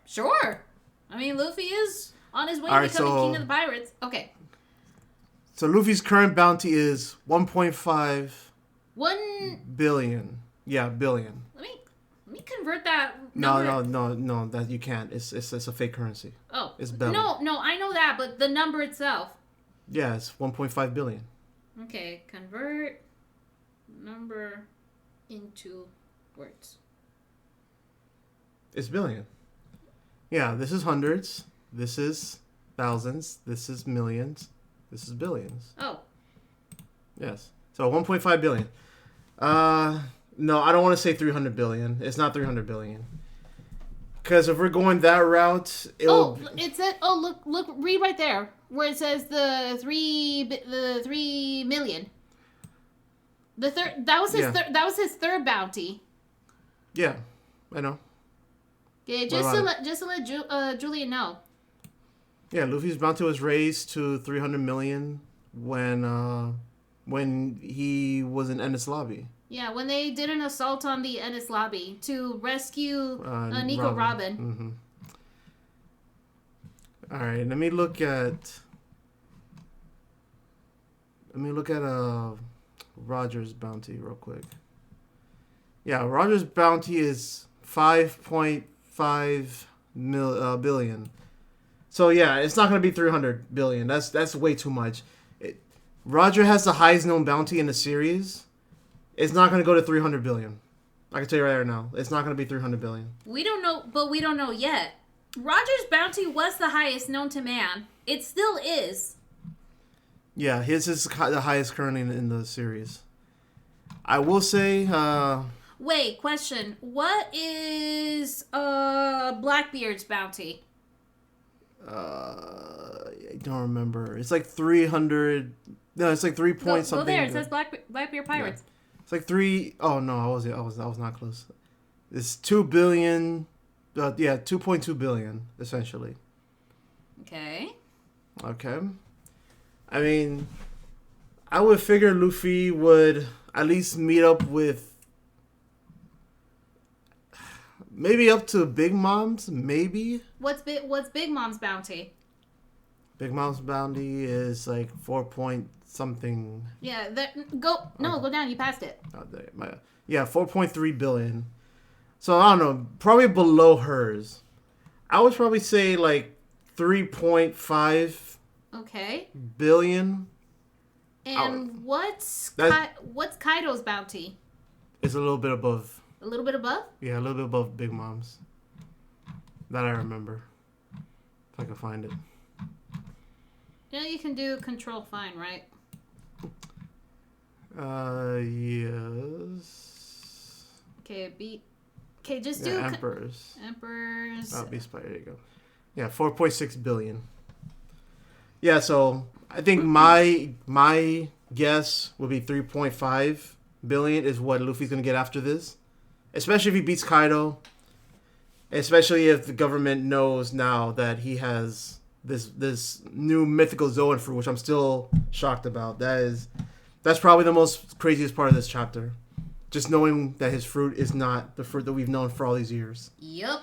Sure. I mean, Luffy is on his way to becoming king of the pirates. Okay. So Luffy's current bounty is 1.5 billion. Yeah, billion. Let me convert that number. No, that you can't. It's a fake currency. Oh. It's belly. No, I know that, but the number itself. Yeah, it's 1.5 billion. Okay, convert number into words. It's billion. Yeah, this is hundreds. This is thousands. This is millions. This is billions. Oh. Yes. So 1.5 billion. No, I don't want to say 300 billion. It's not 300 billion. Because if we're going that route, it said. Oh, look, read right there where it says the 3 million. The third that was his third bounty. Yeah, I know. Okay, just to let Julian know. Yeah, Luffy's bounty was raised to 300 million when he was in Enies Lobby. Yeah, when they did an assault on the Enies Lobby to rescue Nico Robin. Mm-hmm. All right, let me look at Roger's bounty real quick. Yeah, Roger's bounty is 5.5 billion. So yeah, it's not going to be 300 billion. That's way too much. Roger has the highest known bounty in the series. It's not going to go to 300 billion. I can tell you right now. It's not going to be 300 billion. We don't know, but we don't know yet. Roger's bounty was the highest known to man. It still is. Yeah, his is the highest currently in the series. I will say... Wait, question. What is Blackbeard's bounty? I don't remember. It's like 300... No, it's like 3 point something. Go there. It says Blackbeard Pirates. Yeah. It's like 3... Oh, no, I was not close. It's 2 billion... 2.2 billion, essentially. Okay. I mean, I would figure Luffy would at least meet up with maybe up to Big Mom's, maybe. What's Big Mom's bounty? Big Mom's bounty is like 4 point something. Yeah, go down. You passed it. 4.3 billion. So I don't know, probably below hers. I would probably say like 3.5. Okay. Billion. And what's Kaido's bounty? It's a little bit above. A little bit above? Yeah, a little bit above Big Mom's. That I remember. If I can find it. Yeah, you can do control fine, right? Yes. Okay, just do... Emperors. Emperors. Beast Spider, there you go. Yeah, 4.6 billion. Yeah, so I think my guess would be 3.5 billion is what Luffy's going to get after this. Especially if he beats Kaido. Especially if the government knows now that he has this new mythical Zoan fruit, which I'm still shocked about. That's probably the most craziest part of this chapter. Just knowing that his fruit is not the fruit that we've known for all these years. Yep.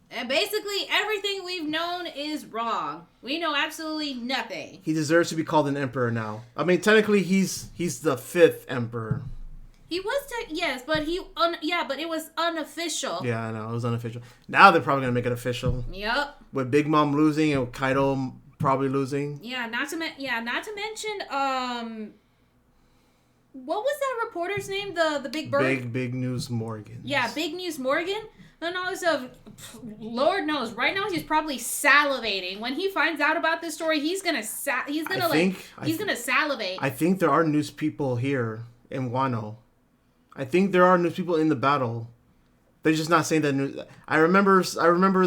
And basically everything we've known is wrong. We know absolutely nothing. He deserves to be called an emperor now. I mean, technically he's the 5th emperor. He was yes, but but it was unofficial. Yeah, I know, it was unofficial. Now they're probably gonna make it official. Yep. With Big Mom losing and Kaido probably losing. Yeah, not to mention what was that reporter's name? The big bird? Big News Morgan. Yeah, Big News Morgan. And all this stuff, Lord knows, right now he's probably salivating. When he finds out about this story, he's gonna salivate. I think there are news people here in Wano. I think there are news people in the battle. They're just not saying that news. I remember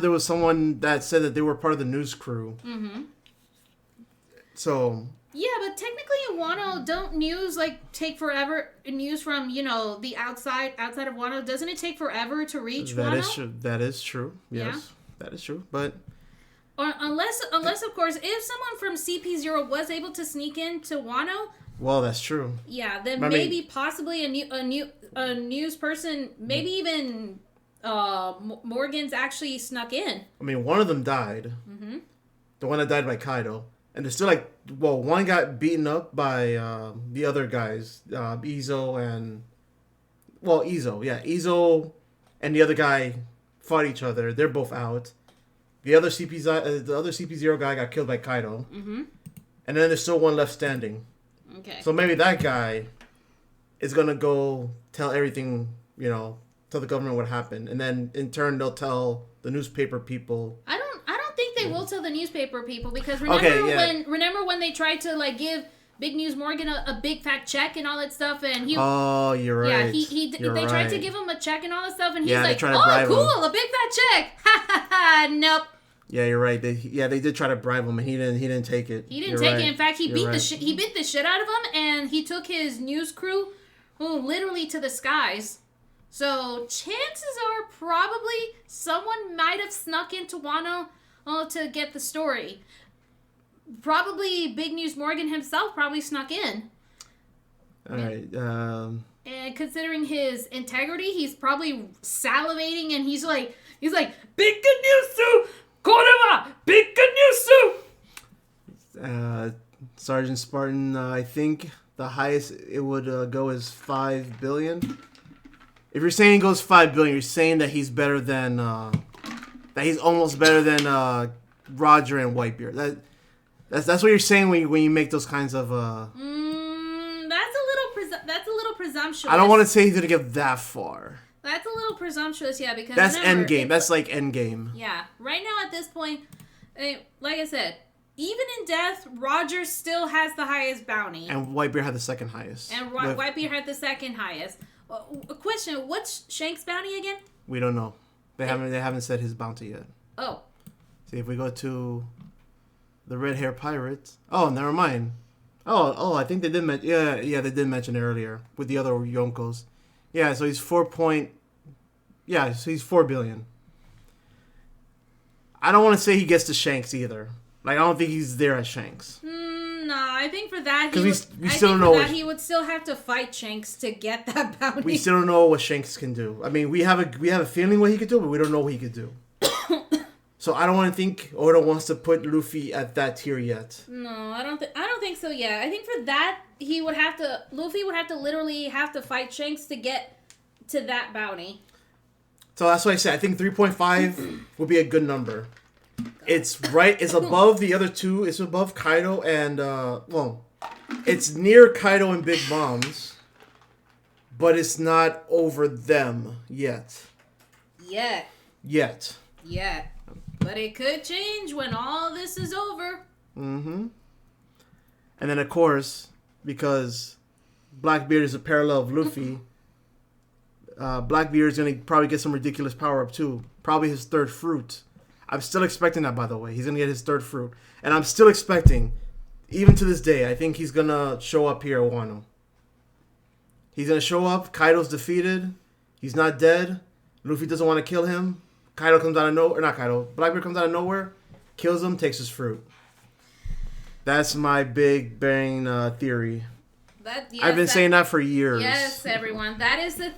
there was someone that said that they were part of the news crew. Mm-hmm. So. Yeah, but technically in Wano, don't news take forever? News from the outside of Wano, doesn't it take forever to reach Wano? That is true. Yes, yeah. That is true. But unless of course, if someone from CP0 was able to sneak into Wano. Well, that's true. Yeah, then maybe possibly a news person, maybe even Morgan's actually snuck in. I mean, one of them died. Mm-hmm. The one that died by Kaido. And there's still one got beaten up by the other guys, Izo and... Well, Izo, yeah. Izo and the other guy fought each other. They're both out. The other CP0 guy got killed by Kaido. Mm-hmm. And then there's still one left standing. Okay. So maybe that guy is going to go tell everything, tell the government what happened. And then, in turn, they'll tell the newspaper people... I don't think they will tell the newspaper people because remember when they tried to give Big News Morgan a big fat check and all that stuff, and he. Oh, you're right. Yeah, they tried to give him a check and all that stuff, and he's like, "Oh, cool, a big fat check." Ha ha ha! Nope. Yeah, you're right. They did try to bribe him, and he didn't take it. He didn't take it. In fact, he beat the shit out of him, and he took his news crew, literally to the skies. So chances are probably someone might have snuck into Wano to get the story. Probably Big News Morgan himself probably snuck in. All right. And considering his integrity, he's probably salivating, and he's like, big good news, Sue! Korema! Big good news, Sue! Sergeant Spartan, I think the highest it would go is 5 billion. If you're saying it goes 5 billion, you're saying that he's better than that he's almost better than Roger and Whitebeard. That's what you're saying when you make those kinds of. That's a little presumptuous. I don't want to say he's gonna get that far. That's a little presumptuous, yeah, because that's Endgame. That's like Endgame. Yeah, right now at this point, like I said, even in death, Roger still has the highest bounty, and Whitebeard had the second highest. And Whitebeard had the second highest. A question: what's Shanks' bounty again? We don't know. They haven't said his bounty yet. Oh. See, if we go to the Red Hair Pirates. Oh, never mind. Oh, I think they did mention. Yeah, they did mention it earlier with the other Yonkos. Yeah, so he's 4 billion. I don't want to say he gets to Shanks either. Like, I don't think he's there at Shanks. No, I think for that he would still have to fight Shanks to get that bounty. We still don't know what Shanks can do. I mean, we have a feeling what he could do, but we don't know what he could do. So I don't want to think Oda wants to put Luffy at that tier yet. No, I don't think so yet. I think for that Luffy would have to literally have to fight Shanks to get to that bounty. So that's what I said. I think 3.5 would be a good number. It's above the other two. It's above Kaido and it's near Kaido and Big Mom's, but it's not over them yet. Yet. But it could change when all this is over. Mm-hmm. And then, of course, because Blackbeard is a parallel of Luffy, Blackbeard is going to probably get some ridiculous power-up, too. Probably his third fruit. I'm still expecting that, by the way. He's going to get his third fruit. And I'm still expecting, even to this day, I think he's going to show up here at Wano. He's going to show up. Kaido's defeated. He's not dead. Luffy doesn't want to kill him. Kaido comes out of nowhere. Not Kaido. Blackbeard comes out of nowhere, kills him, takes his fruit. That's my big bang theory. I've been saying that for years. Yes, everyone. That is the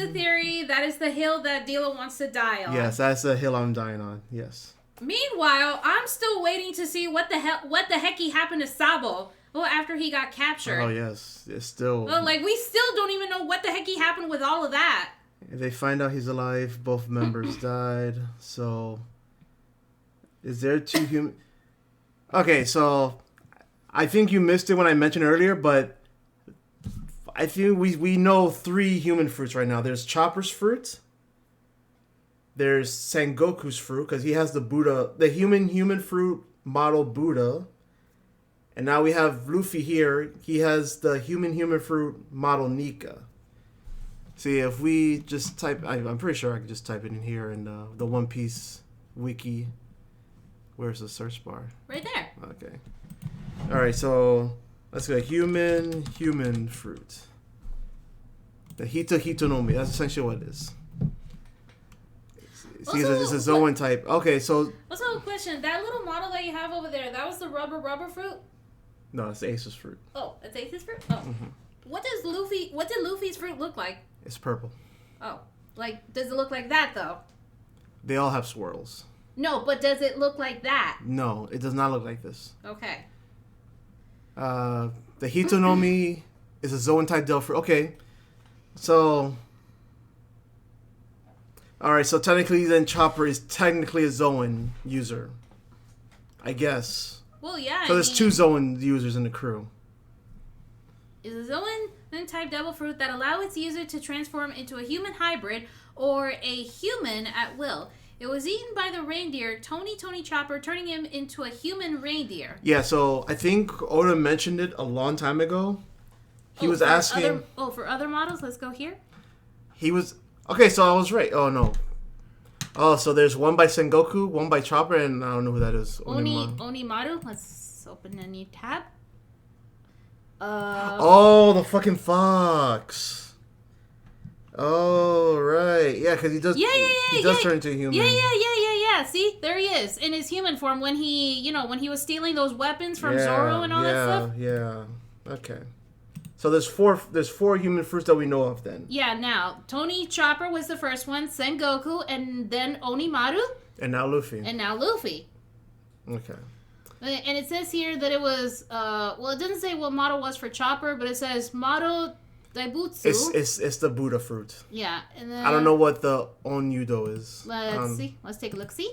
theory. That is the hill that Dilo wants to die on. Yes, that's the hill I'm dying on. Yes. Meanwhile, I'm still waiting to see what the heck happened to Sabo. Well, after he got captured. Oh yes, it's still. Well, we still don't even know what the heck happened with all of that. If they find out he's alive, both members died. So, is there two human? Okay, so I think you missed it when I mentioned earlier, but I think we know 3 human fruits right now. There's Chopper's fruit. There's Sengoku's fruit because he has the Buddha, the human fruit model Buddha. And now we have Luffy here. He has the human fruit model Nika. See, if we just type... I'm pretty sure I can just type it in here in the One Piece wiki. Where's the search bar? Right there. Okay. Alright, so let's go. Human fruit. The Hitonomi. That's essentially what it is. See, it's a Zoan type. Okay, so... Also, a question. That little model that you have over there, that was the rubber fruit? No, it's Ace's fruit. Oh, it's Ace's fruit? Oh. Mm-hmm. What did Luffy's fruit look like? It's purple. Oh. Does it look like that, though? They all have swirls. No, but does it look like that? No, it does not look like this. Okay. The Hitonomi is a Zoan type Del fruit. Okay. So... Alright, so technically then Chopper is technically a Zoan user. I guess. Well, yeah. So there's 2 Zoan users in the crew. Is a Zoan type devil fruit that allow its user to transform into a human hybrid or a human at will. It was eaten by the reindeer, Tony Chopper, turning him into a human reindeer. Yeah, so I think Oda mentioned it a long time ago. He was asking... for other models? Let's go here. He was... Okay, so I was right. Oh, no. Oh, so there's one by Sengoku, one by Chopper, and I don't know who that is. Onimaru. Let's open a new tab. Oh, the fucking fox. Oh, right. Yeah, because he does... He does turn into a human. Yeah. See, there he is in his human form when he was stealing those weapons from Zoro and all that stuff. Yeah. Okay. So there's four human fruits that we know of then. Yeah. Now Tony Chopper was the first one, Sengoku, and then Onimaru, and now Luffy. Okay. And it says here that it was it doesn't say what model was for Chopper, but it says model Daibutsu. It's the Buddha fruit. Yeah, and then I don't know what the Onyudo is. Let's see. Let's take a look. See.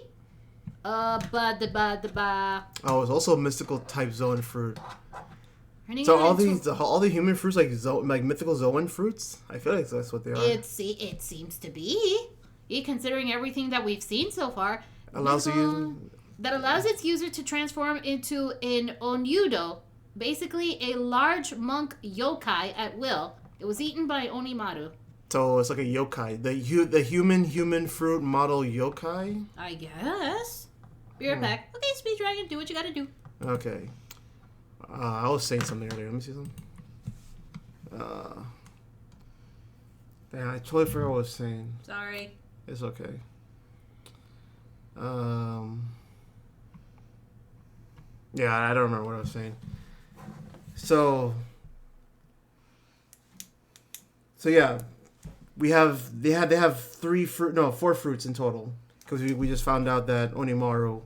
Oh, it's also a mystical type Zoan fruit. So all the human fruits like mythical Zoan fruits. I feel like that's what they are. It seems to be. Considering everything that we've seen so far, allows its user to transform into an Onyudo, basically a large monk yokai at will. It was eaten by Onimaru. So it's like a yokai, the human fruit model yokai. I guess. Be right back. Okay, Speed Dragon, do what you gotta do. Okay. I was saying something earlier. Let me see something. Damn, I totally forgot what I was saying. Sorry. It's okay. Yeah, I don't remember what I was saying. So yeah, they have four fruits in total because we just found out that Onimaru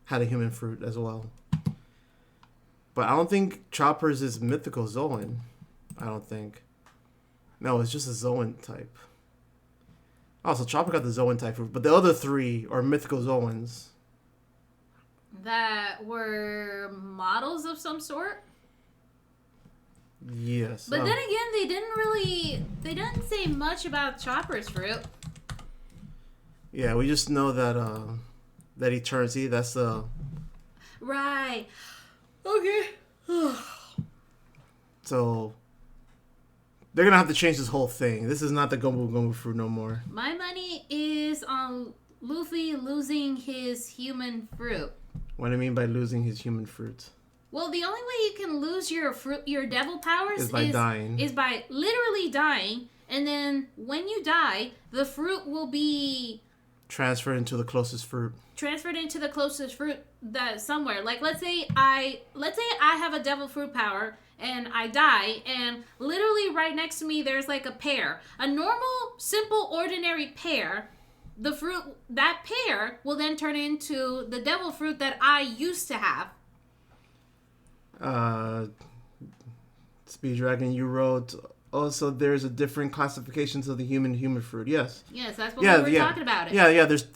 had a human fruit as well. But I don't think Chopper's is mythical Zoan. I don't think. No, it's just a Zoan type. Oh, so Chopper got the Zoan type fruit, but the other three are mythical Zoans. That were models of some sort? Yes. But then again, they didn't say much about Chopper's fruit. Yeah, we just know that he turns. See, that's the... Right. Okay. So they're gonna have to change this whole thing. This is not the Gomu fruit no more. My money is on Luffy losing his human fruit. What do I mean by losing his human fruit? Well, the only way you can lose your devil powers is by dying. Is by literally dying, and then when you die, the fruit will be transferred into the closest fruit. That somewhere. Like let's say I have a devil fruit power and I die, and literally right next to me there's like a pear. A normal, simple, ordinary pear. That pear will then turn into the devil fruit that I used to have. Speed Dragon, you wrote also there's a different classifications of the human fruit. Yes, that's what we were talking about it. Yeah, there's,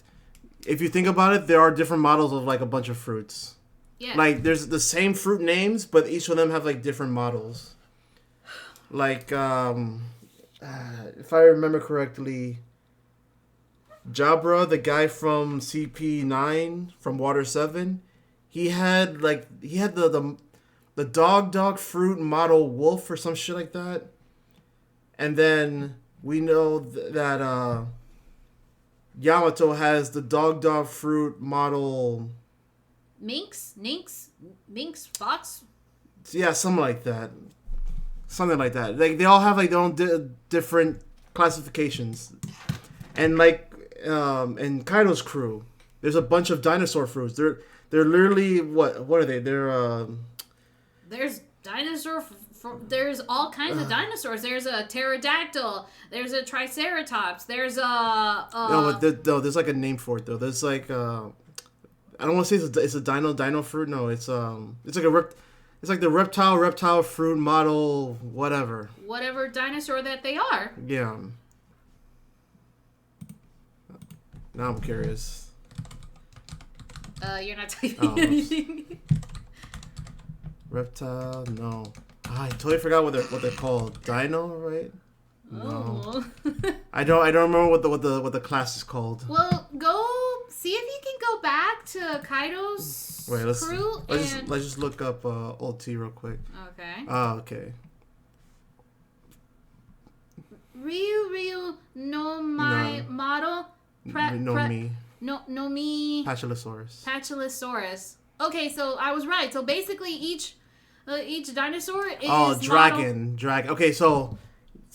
if you think about it, there are different models of like a bunch of fruits. Yeah. Like there's the same fruit names, but each of them have like different models. Like if I remember correctly, Jabra, the guy from CP9 from Water 7, he had the dog fruit model wolf or some shit like that. And then we know that Yamato has the dog fruit model Minx, fox. Yeah, something like that. Like they all have like their own different classifications. And like in Kaido's crew, there's a bunch of dinosaur fruits. They're literally what are they? There's dinosaur. There's all kinds of dinosaurs. There's a pterodactyl. There's a triceratops. There's there's like a name for it though. There's like I don't want to say it's a dino fruit. No, it's like the reptile fruit model, whatever dinosaur that they are. Yeah. Now I'm curious. You're not typing anything. Reptile, no. I totally forgot what they're called. Dino, right? No. Oh. I don't remember what the class is called. Well, go see if you can go back to Kaido's crew. Let's just look up Old T real quick. Okay. Okay. Ryu no my model. No me. Pachylosaurus. Okay, so I was right. So basically, each dinosaur is dragon. Okay, so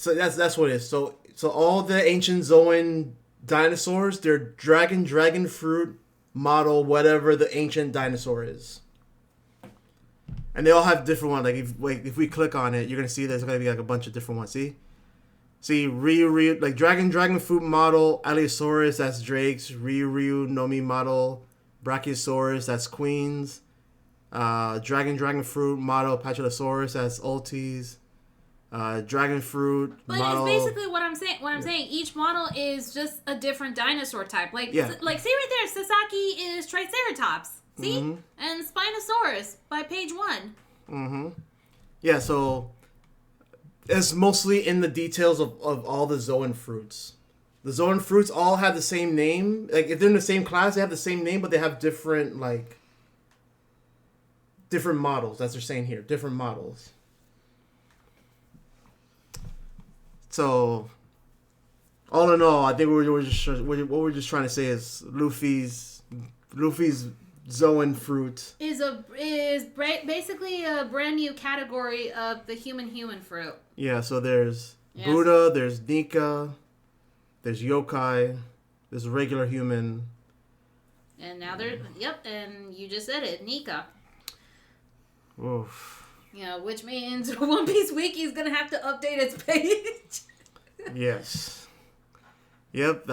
that's what it is. So all the ancient Zoan dinosaurs, they're dragon fruit model, whatever the ancient dinosaur is. And they all have different ones. If we click on it, you're gonna see there's gonna be like a bunch of different ones. See Ryu, like dragon fruit model, Allosaurus, that's Drake's. Ryu Nomi model, Brachiosaurus, that's Queen's. Dragon fruit model, Pachylosaurus, that's Ulti's. Dragon fruit model. But it's basically what I'm saying. I'm saying each model is just a different dinosaur type. Like see right there, Sasaki is Triceratops. See? Mm-hmm. And Spinosaurus by page 1. Mm-hmm. Yeah, so it's mostly in the details of all the Zoan fruits. The Zoan fruits all have the same name. Like, if they're in the same class, they have the same name, but they have different models. That's what they're saying here. Different models. So, all in all, I think what we're just trying to say is Luffy's Zoan fruit is basically a brand new category of the human fruit. Yeah, so there's Buddha, there's Nika, there's yokai, there's regular human. And now and you just said it, Nika. Oof. Which means One Piece Wiki is going to have to update its page. Yes. Yep.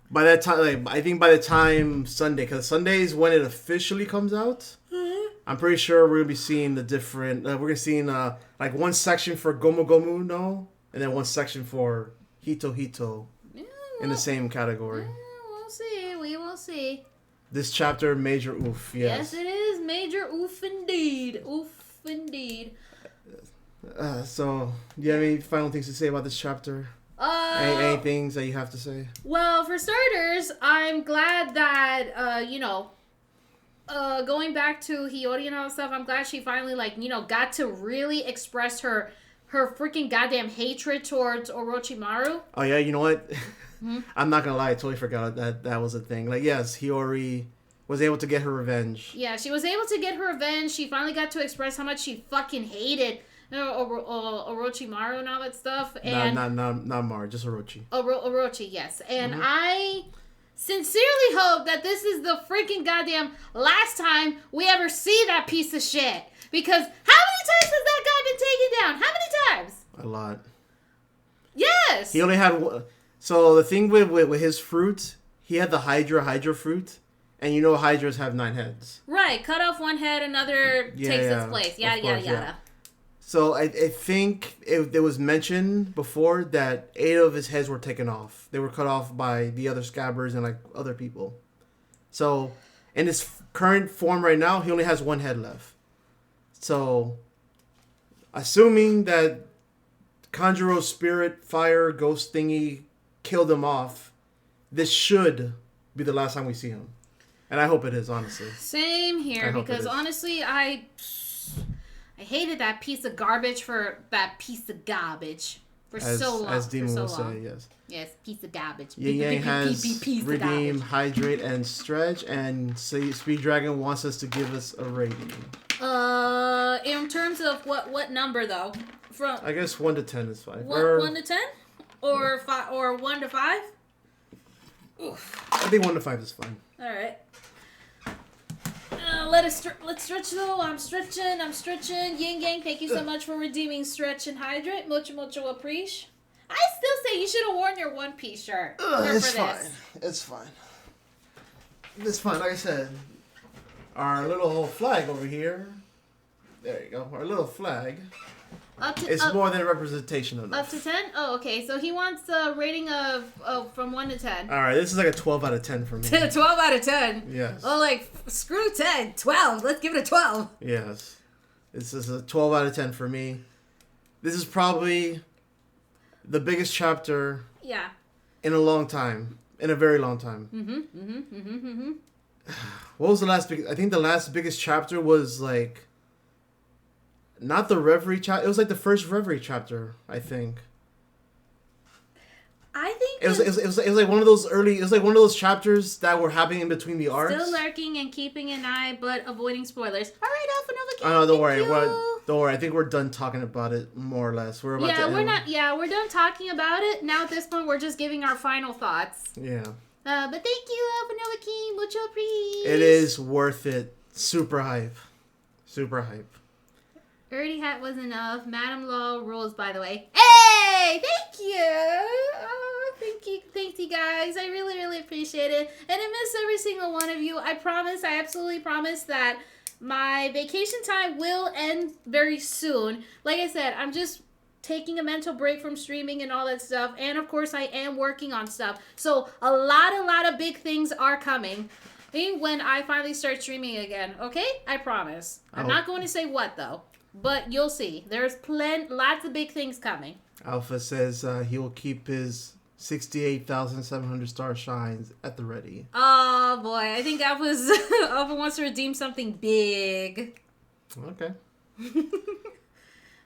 By that time, I think by the time Sunday, because Sunday is when it officially comes out. Mm-hmm. I'm pretty sure we're gonna be seeing the different. We're gonna see one section for Gomu Gomu no, and then one section for Hito Hito, in the same category. We'll see. We will see. This chapter, major oof. Yes, it is major oof indeed. Oof indeed. So, do you have any final things to say about this chapter? Any things that you have to say? Well, for starters, I'm glad that going back to Hiyori and all that stuff, I'm glad she finally got to really express her freaking goddamn hatred towards Orochimaru. Oh yeah, you know what? Hmm? I'm not gonna lie, I totally forgot that was a thing. Yes, Hiyori was able to get her revenge. Yeah, she was able to get her revenge. She finally got to express how much she fucking hated Orochimaru and all that stuff. And not Maru, just Orochi. Orochi, yes. And I sincerely hope that this is the freaking goddamn last time we ever see that piece of shit. Because how many times has that guy been taken down? How many times? A lot. Yes. He only had one. So the thing with his fruit, he had the Hydra fruit. And Hydras have 9 heads. Right. Cut off one head, another takes its place. Yada, yada, yada. Yeah. So I think it was mentioned before that 8 of his heads were taken off. They were cut off by the other scabbers and other people. So in his current form right now, he only has 1 head left. So assuming that Kanjuro's spirit fire ghost thingy killed him off, this should be the last time we see him. And I hope it is, honestly. Same here, because honestly, I hated that piece of garbage for so long. As Demon will say, yes. Yes, piece of garbage. Yin Yang has Redeem, Hydrate, and Stretch, and Speed Dragon wants us to give us a rating. In terms of what number though? From I guess 1 to 10 is fine. 1 to 10, or 5, or 1 to 5. Oof. I think 1 to 5 is fine. All right. Let's stretch though. I'm stretching. Yin Yang, thank you so much for redeeming Stretch and Hydrate. Mucho appreciate. I still say you should have worn your One Piece shirt. It's fine. It's fine. It's fine. Like I said, our little flag over here. There you go. Our little flag. It's more than a representation of up to 10? Oh, okay. So he wants a rating of from 1 to 10. All right, this is like a 12 out of 10 for me. 12 out of 10? Yes. Oh, screw 10. 12. Let's give it a 12. Yes. This is a 12 out of 10 for me. This is probably the biggest chapter in a long time. in a very long time. What was the last big? I think the last biggest chapter was like, not the Reverie chapter. It was like the first Reverie chapter, I think. I think it was like one of those early. It was like one of those chapters that were happening in between the arcs. Still lurking and keeping an eye, but avoiding spoilers. All right, Alpha Nova King. Oh no, don't worry. Don't worry. I think we're done talking about it more or less. We're about to end. We're done talking about it. Now at this point, we're just giving our final thoughts. Yeah. But thank you, Alpha Nova King. Mucho appreciate. It is worth it. Super hype. Super hype. Ernie Hat was enough. Madam Law rules, by the way. Hey! Thank you! Oh, thank you guys. I really, really appreciate it. And I miss every single one of you. I absolutely promise that my vacation time will end very soon. Like I said, I'm just taking a mental break from streaming and all that stuff. And of course, I am working on stuff. So a lot of big things are coming when I finally start streaming again. Okay? I promise. I'm not going to say what, though. But you'll see. There's lots of big things coming. Alpha says he will keep his 68,700 star shines at the ready. Oh boy, I think Alpha wants to redeem something big. Okay.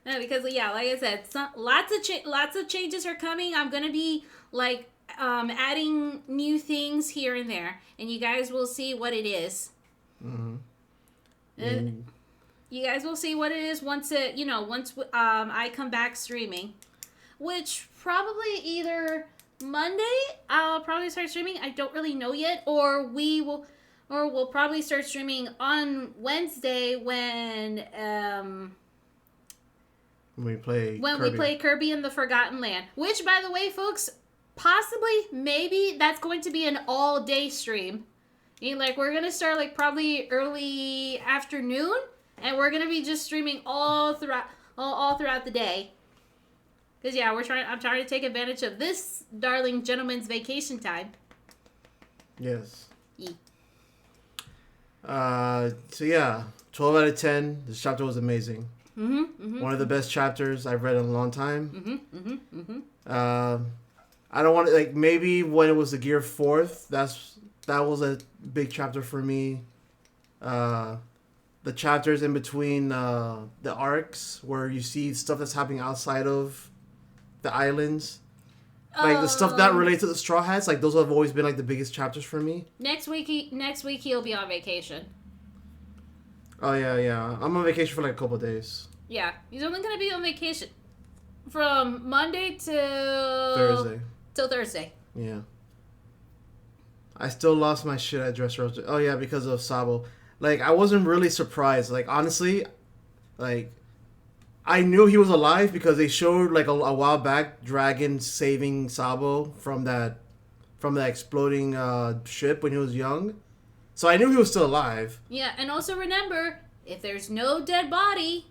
No, because like I said, lots of changes are coming. I'm gonna be like adding new things here and there, and you guys will see what it is. You guys will see what it is once I come back streaming, which probably either Monday I'll probably start streaming. I don't really know yet, or we'll probably start streaming on Wednesday when we play Kirby in the Forgotten Land. Which, by the way, folks, maybe that's going to be an all-day stream. Like we're gonna start like probably early afternoon. And we're gonna be just streaming all throughout the day. Cause I'm trying to take advantage of this darling gentleman's vacation time. Yes. So yeah, 12 out of 10. This chapter was amazing. One of the best chapters I've read in a long time. I don't want to maybe when it was the Gear 4th, that was a big chapter for me. The chapters in between the arcs where you see stuff that's happening outside of the islands. The stuff that relates to the Straw Hats, those have always been the biggest chapters for me. Next week he'll be on vacation. Oh yeah. I'm on vacation for a couple of days. Yeah, he's only gonna be on vacation from Monday Thursday. Till Thursday. Yeah. I still lost my shit at Dressrosa. Oh yeah, because of Sabo. I wasn't really surprised. Honestly, I knew he was alive because they showed, a while back, Dragon saving Sabo from that exploding ship when he was young. So I knew he was still alive. Yeah, and also remember, if there's no dead body,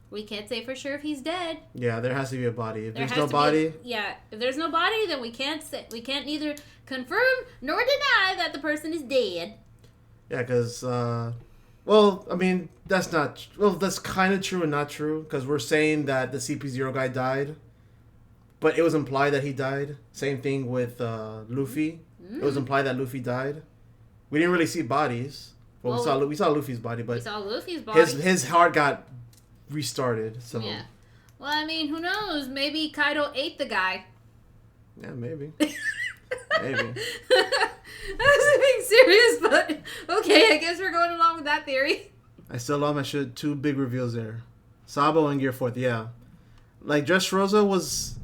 we can't say for sure if he's dead. Yeah, there has to be a body. If there's no body... if there's no body, then we can't neither confirm nor deny that the person is dead. Yeah, because, that's kind of true and not true, because we're saying that the CP0 guy died, but it was implied that he died. Same thing with Luffy. It was implied that Luffy died. We didn't really see bodies. Well, we saw Luffy's body, but his heart got restarted. So yeah. Well, who knows? Maybe Kaido ate the guy. Yeah, maybe. Maybe. I wasn't being serious, but okay, I guess we're going along with that theory. I still love my shit. 2 big reveals there. Sabo and Gear 4th, yeah. Dressrosa was,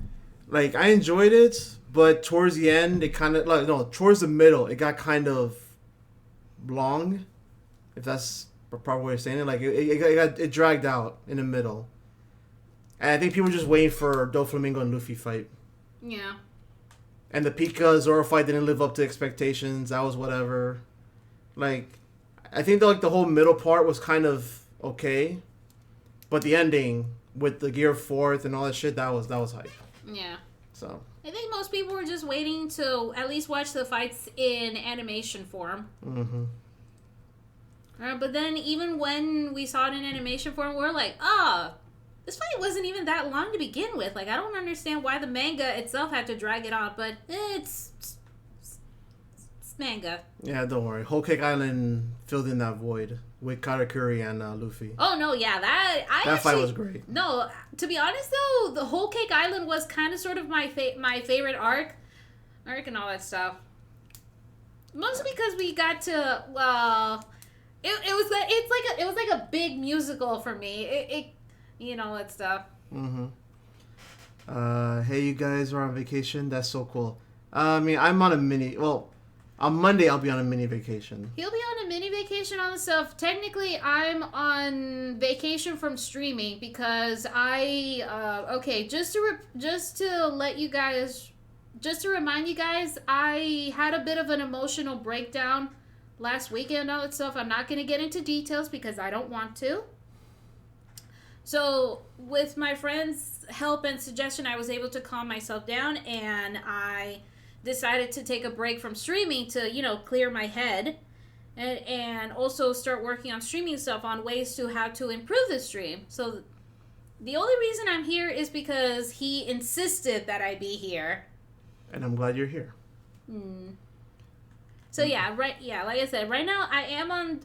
I enjoyed it, but towards the end, it kind of, towards the middle, it got kind of long, if that's the proper way of saying it. It dragged out in the middle. And I think people were just waiting for Doflamingo and Luffy fight. Yeah. And the Pika Zoro fight didn't live up to expectations. That was whatever. I think the whole middle part was kind of okay, but the ending with the Gear 4th and all that shit, that was hype. Yeah. So I think most people were just waiting to at least watch the fights in animation form. But then even when we saw it in animation form, we're like, this fight wasn't even that long to begin with. I don't understand why the manga itself had to drag it on, but it's manga. Yeah, don't worry. Whole Cake Island filled in that void with Katakuri and Luffy. Oh no, yeah, that fight was great. No, to be honest though, the Whole Cake Island was kind of sort of my favorite arc and all that stuff. Mostly because we got to it was like a big musical for me. It you know that stuff. Hey, you guys are on vacation. That's so cool. I mean, I'm on a mini. Well, on Monday I'll be on a mini vacation. He'll be on a mini vacation on the stuff. Technically, I'm on vacation from streaming because just to let you guys, just to remind you guys, I had a bit of an emotional breakdown last weekend and all that stuff. I'm not going to get into details because I don't want to. So, with my friend's help and suggestion, I was able to calm myself down, and I decided to take a break from streaming to, clear my head, and also start working on streaming stuff on ways to how to improve the stream. So, the only reason I'm here is because he insisted that I be here. And I'm glad you're here. So like I said, right now I am on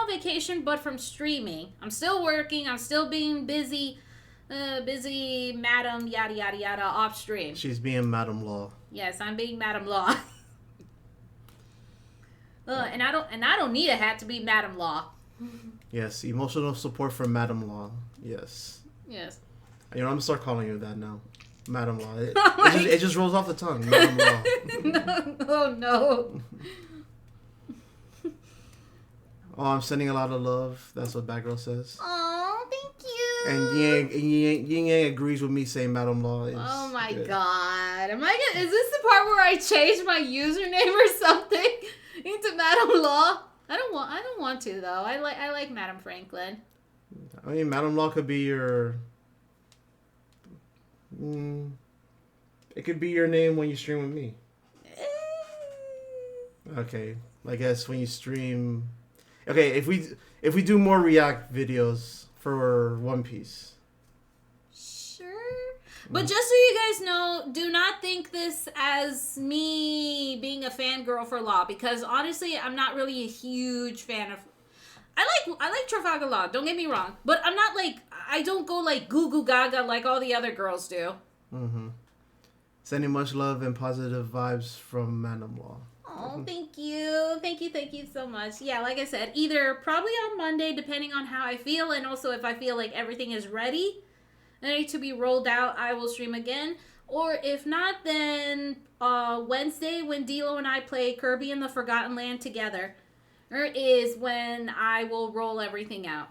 vacation, but from streaming. I'm still working. I'm still being busy, madam yada yada yada off stream. She's being Madam Law. Yes, I'm being Madam Law. And I don't need a hat to be Madam Law. Yes, emotional support from Madam Law. Yes. Yes. I'm gonna start calling you that now, Madam Law. It just rolls off the tongue, Madam Law. No, oh no. Oh, I'm sending a lot of love. That's what Batgirl says. Oh, thank you. And Yin Yang agrees with me saying Madam Law is oh my good. God. Is this the part where I change my username or something into Madam Law? I don't want to though. I like Madam Franklin. I mean, Madam Law could be your it could be your name when you stream with me. Okay. I guess when you stream. Okay, if we do more React videos for One Piece. Sure. But just so you guys know, do not think this as me being a fangirl for Law, because honestly, I'm not really a huge fan of. I like Trafalgar Law, don't get me wrong, but I'm not I don't go goo goo gaga like all the other girls do. Sending much love and positive vibes from Madam Law. Oh, thank you so much. Yeah, like I said, either probably on Monday, depending on how I feel, and also if I feel like everything is ready to be rolled out, I will stream again. Or if not, then Wednesday, when Dilo and I play Kirby and the Forgotten Land together, is when I will roll everything out.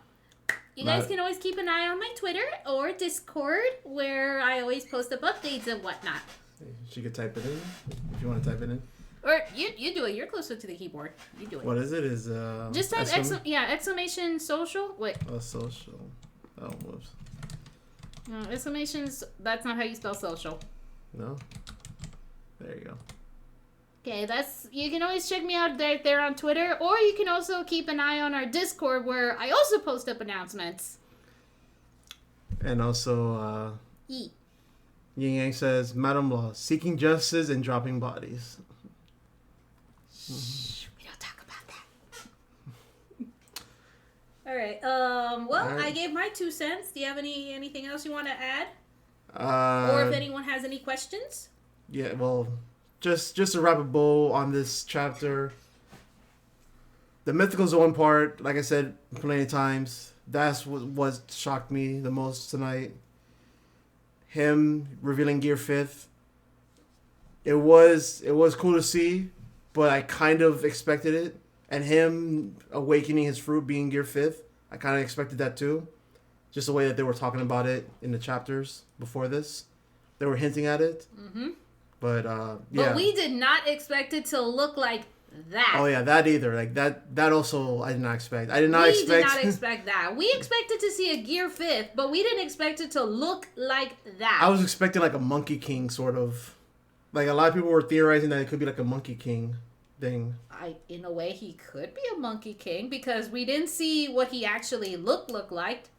You guys can always keep an eye on my Twitter or Discord, where I always post up updates and whatnot. She could type it in if you want to type it in. Or you do it. You're closer to the keyboard. You do it. What is it? Just type exclamation social. Wait. Oh, social. Oh, whoops. No, exclamations. That's not how you spell social. No. There you go. Okay, you can always check me out there on Twitter, or you can also keep an eye on our Discord, where I also post up announcements. And also, Yin Yang says, Madam Law, seeking justice and dropping bodies. Shh, we don't talk about that. All right. I gave my 2 cents. Do you have anything else you want to add? Or if anyone has any questions? Yeah, well, just to wrap a bow on this chapter, the mythical zone part, like I said plenty of times, that's what shocked me the most tonight. Him revealing Gear 5th. It was cool to see, but I kind of expected it. And him awakening his fruit being Gear 5th, I kind of expected that too. Just the way that they were talking about it in the chapters before this. They were hinting at it. Mm-hmm. But, yeah. But we did not expect it to look like that. Oh, yeah, that either. That also I did not expect. We did not expect that. We expected to see a Gear 5th, but we didn't expect it to look like that. I was expecting a Monkey King sort of. A lot of people were theorizing that it could be a Monkey King thing. In a way, he could be a Monkey King, because we didn't see what he actually looked like.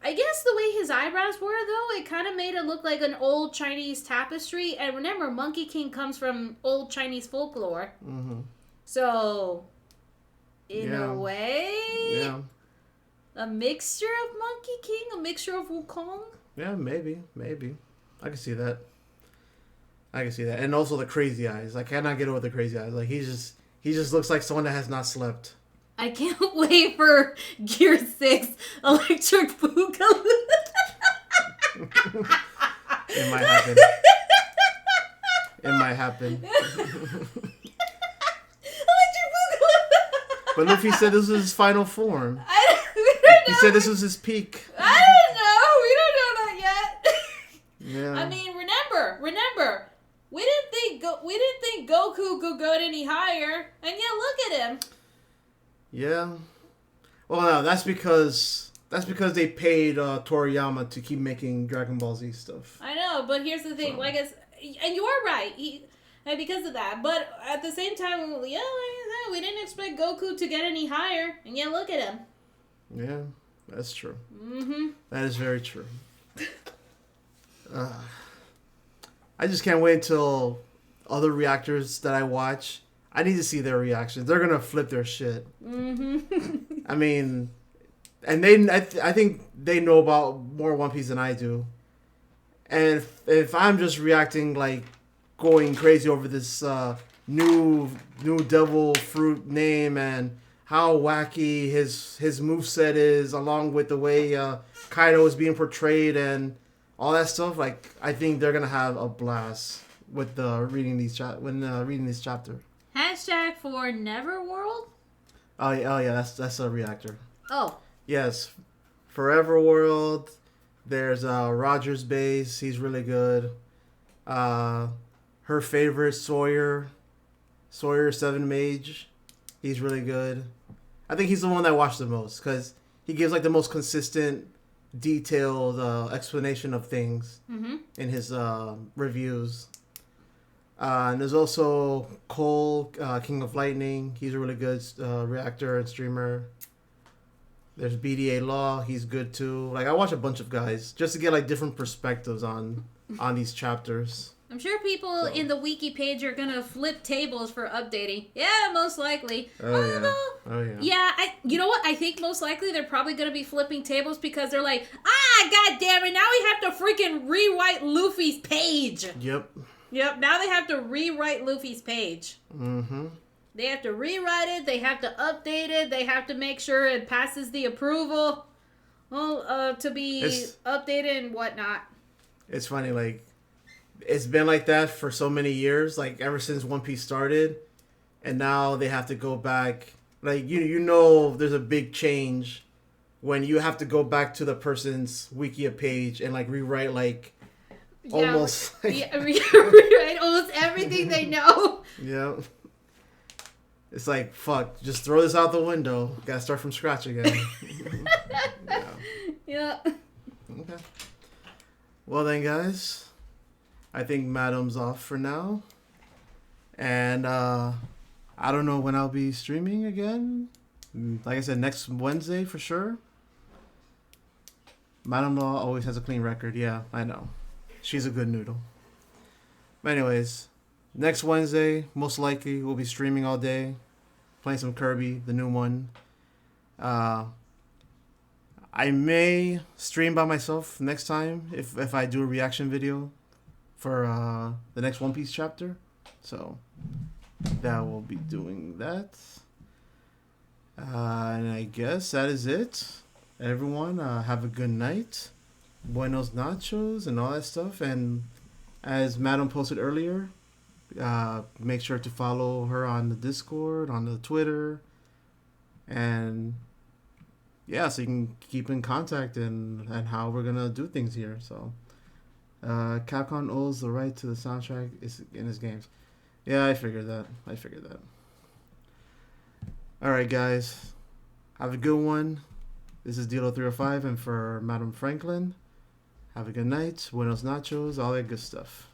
I guess the way his eyebrows were, though, it kind of made it look like an old Chinese tapestry. And remember, Monkey King comes from old Chinese folklore. Mm-hmm. So, in a way, a mixture of Monkey King, a mixture of Wukong. Yeah, maybe. I can see that. And also the crazy eyes. I cannot get over the crazy eyes. Like he just looks like someone that has not slept. I can't wait for Gear 6 Electric Boogaloo. It might happen. But Luffy said this was his final form. He said this was his peak. I don't know. We don't know that yet. Yeah. I mean, remember, we didn't think Goku could go any higher, and yet look at him. Yeah. Well, no, that's because they paid Toriyama to keep making Dragon Ball Z stuff. I know, but here's the thing. Like, and you are right. Because of that, but at the same time, yeah, like I said, we didn't expect Goku to get any higher, and yet look at him. Yeah, that's true. Mm-hmm. That is very true. I just can't wait until other reactors that I watch. I need to see their reactions. They're gonna flip their shit. Mm-hmm. I mean, and I think they know about more One Piece than I do. And if I'm just reacting like going crazy over this new devil fruit name and how wacky his moveset is, along with the way Kaido is being portrayed and all that stuff, like I think they're gonna have a blast with reading this chapter. Hashtag for Neverworld. Oh yeah, that's a reactor. Oh yes, Forever World. There's Roger's base. He's really good. Her favorite Sawyer 7 Mage. He's really good. I think he's the one that I watch the most because he gives like the most consistent, detailed explanation of things in his reviews. And there's also Cole, King of Lightning. He's a really good reactor and streamer. There's BDA Law. He's good too. Like I watch a bunch of guys just to get like different perspectives on these chapters. I'm sure people in the wiki page are gonna flip tables for updating. Yeah, most likely. Oh yeah. Yeah, you know what? I think most likely they're probably gonna be flipping tables because they're like, god damn it, now we have to freaking rewrite Luffy's page. Yep. Now they have to rewrite Luffy's page. Mm-hmm. They have to rewrite it. They have to update it. They have to make sure it passes the approval. To be updated and whatnot. It's funny, like. It's been like that for so many years, like ever since One Piece started, and now they have to go back. Like you know, there's a big change when you have to go back to the person's Wikia page and like rewrite like almost rewrite almost everything they know. Yeah, it's like fuck, just throw this out the window. Gotta start from scratch again. Yeah. Okay. Well then, guys. I think Madam's off for now. And I don't know when I'll be streaming again. Like I said, next Wednesday for sure. Madam Law always has a clean record. Yeah, I know. She's a good noodle. But anyways, next Wednesday, most likely, we'll be streaming all day. Playing some Kirby, the new one. I may stream by myself next time if I do a reaction video for the next One Piece chapter. So that will be doing that. And I guess that is it. Everyone, have a good night. Buenos nachos and all that stuff. And as Madam posted earlier, make sure to follow her on the Discord, on the Twitter. And yeah, so you can keep in contact and how we're going to do things here. So Capcom owes the right to the soundtrack in his games. Yeah, I figured that. Alright, guys. Have a good one. This is Dilo305, and for Madam Franklin, have a good night. Buenos nachos, all that good stuff.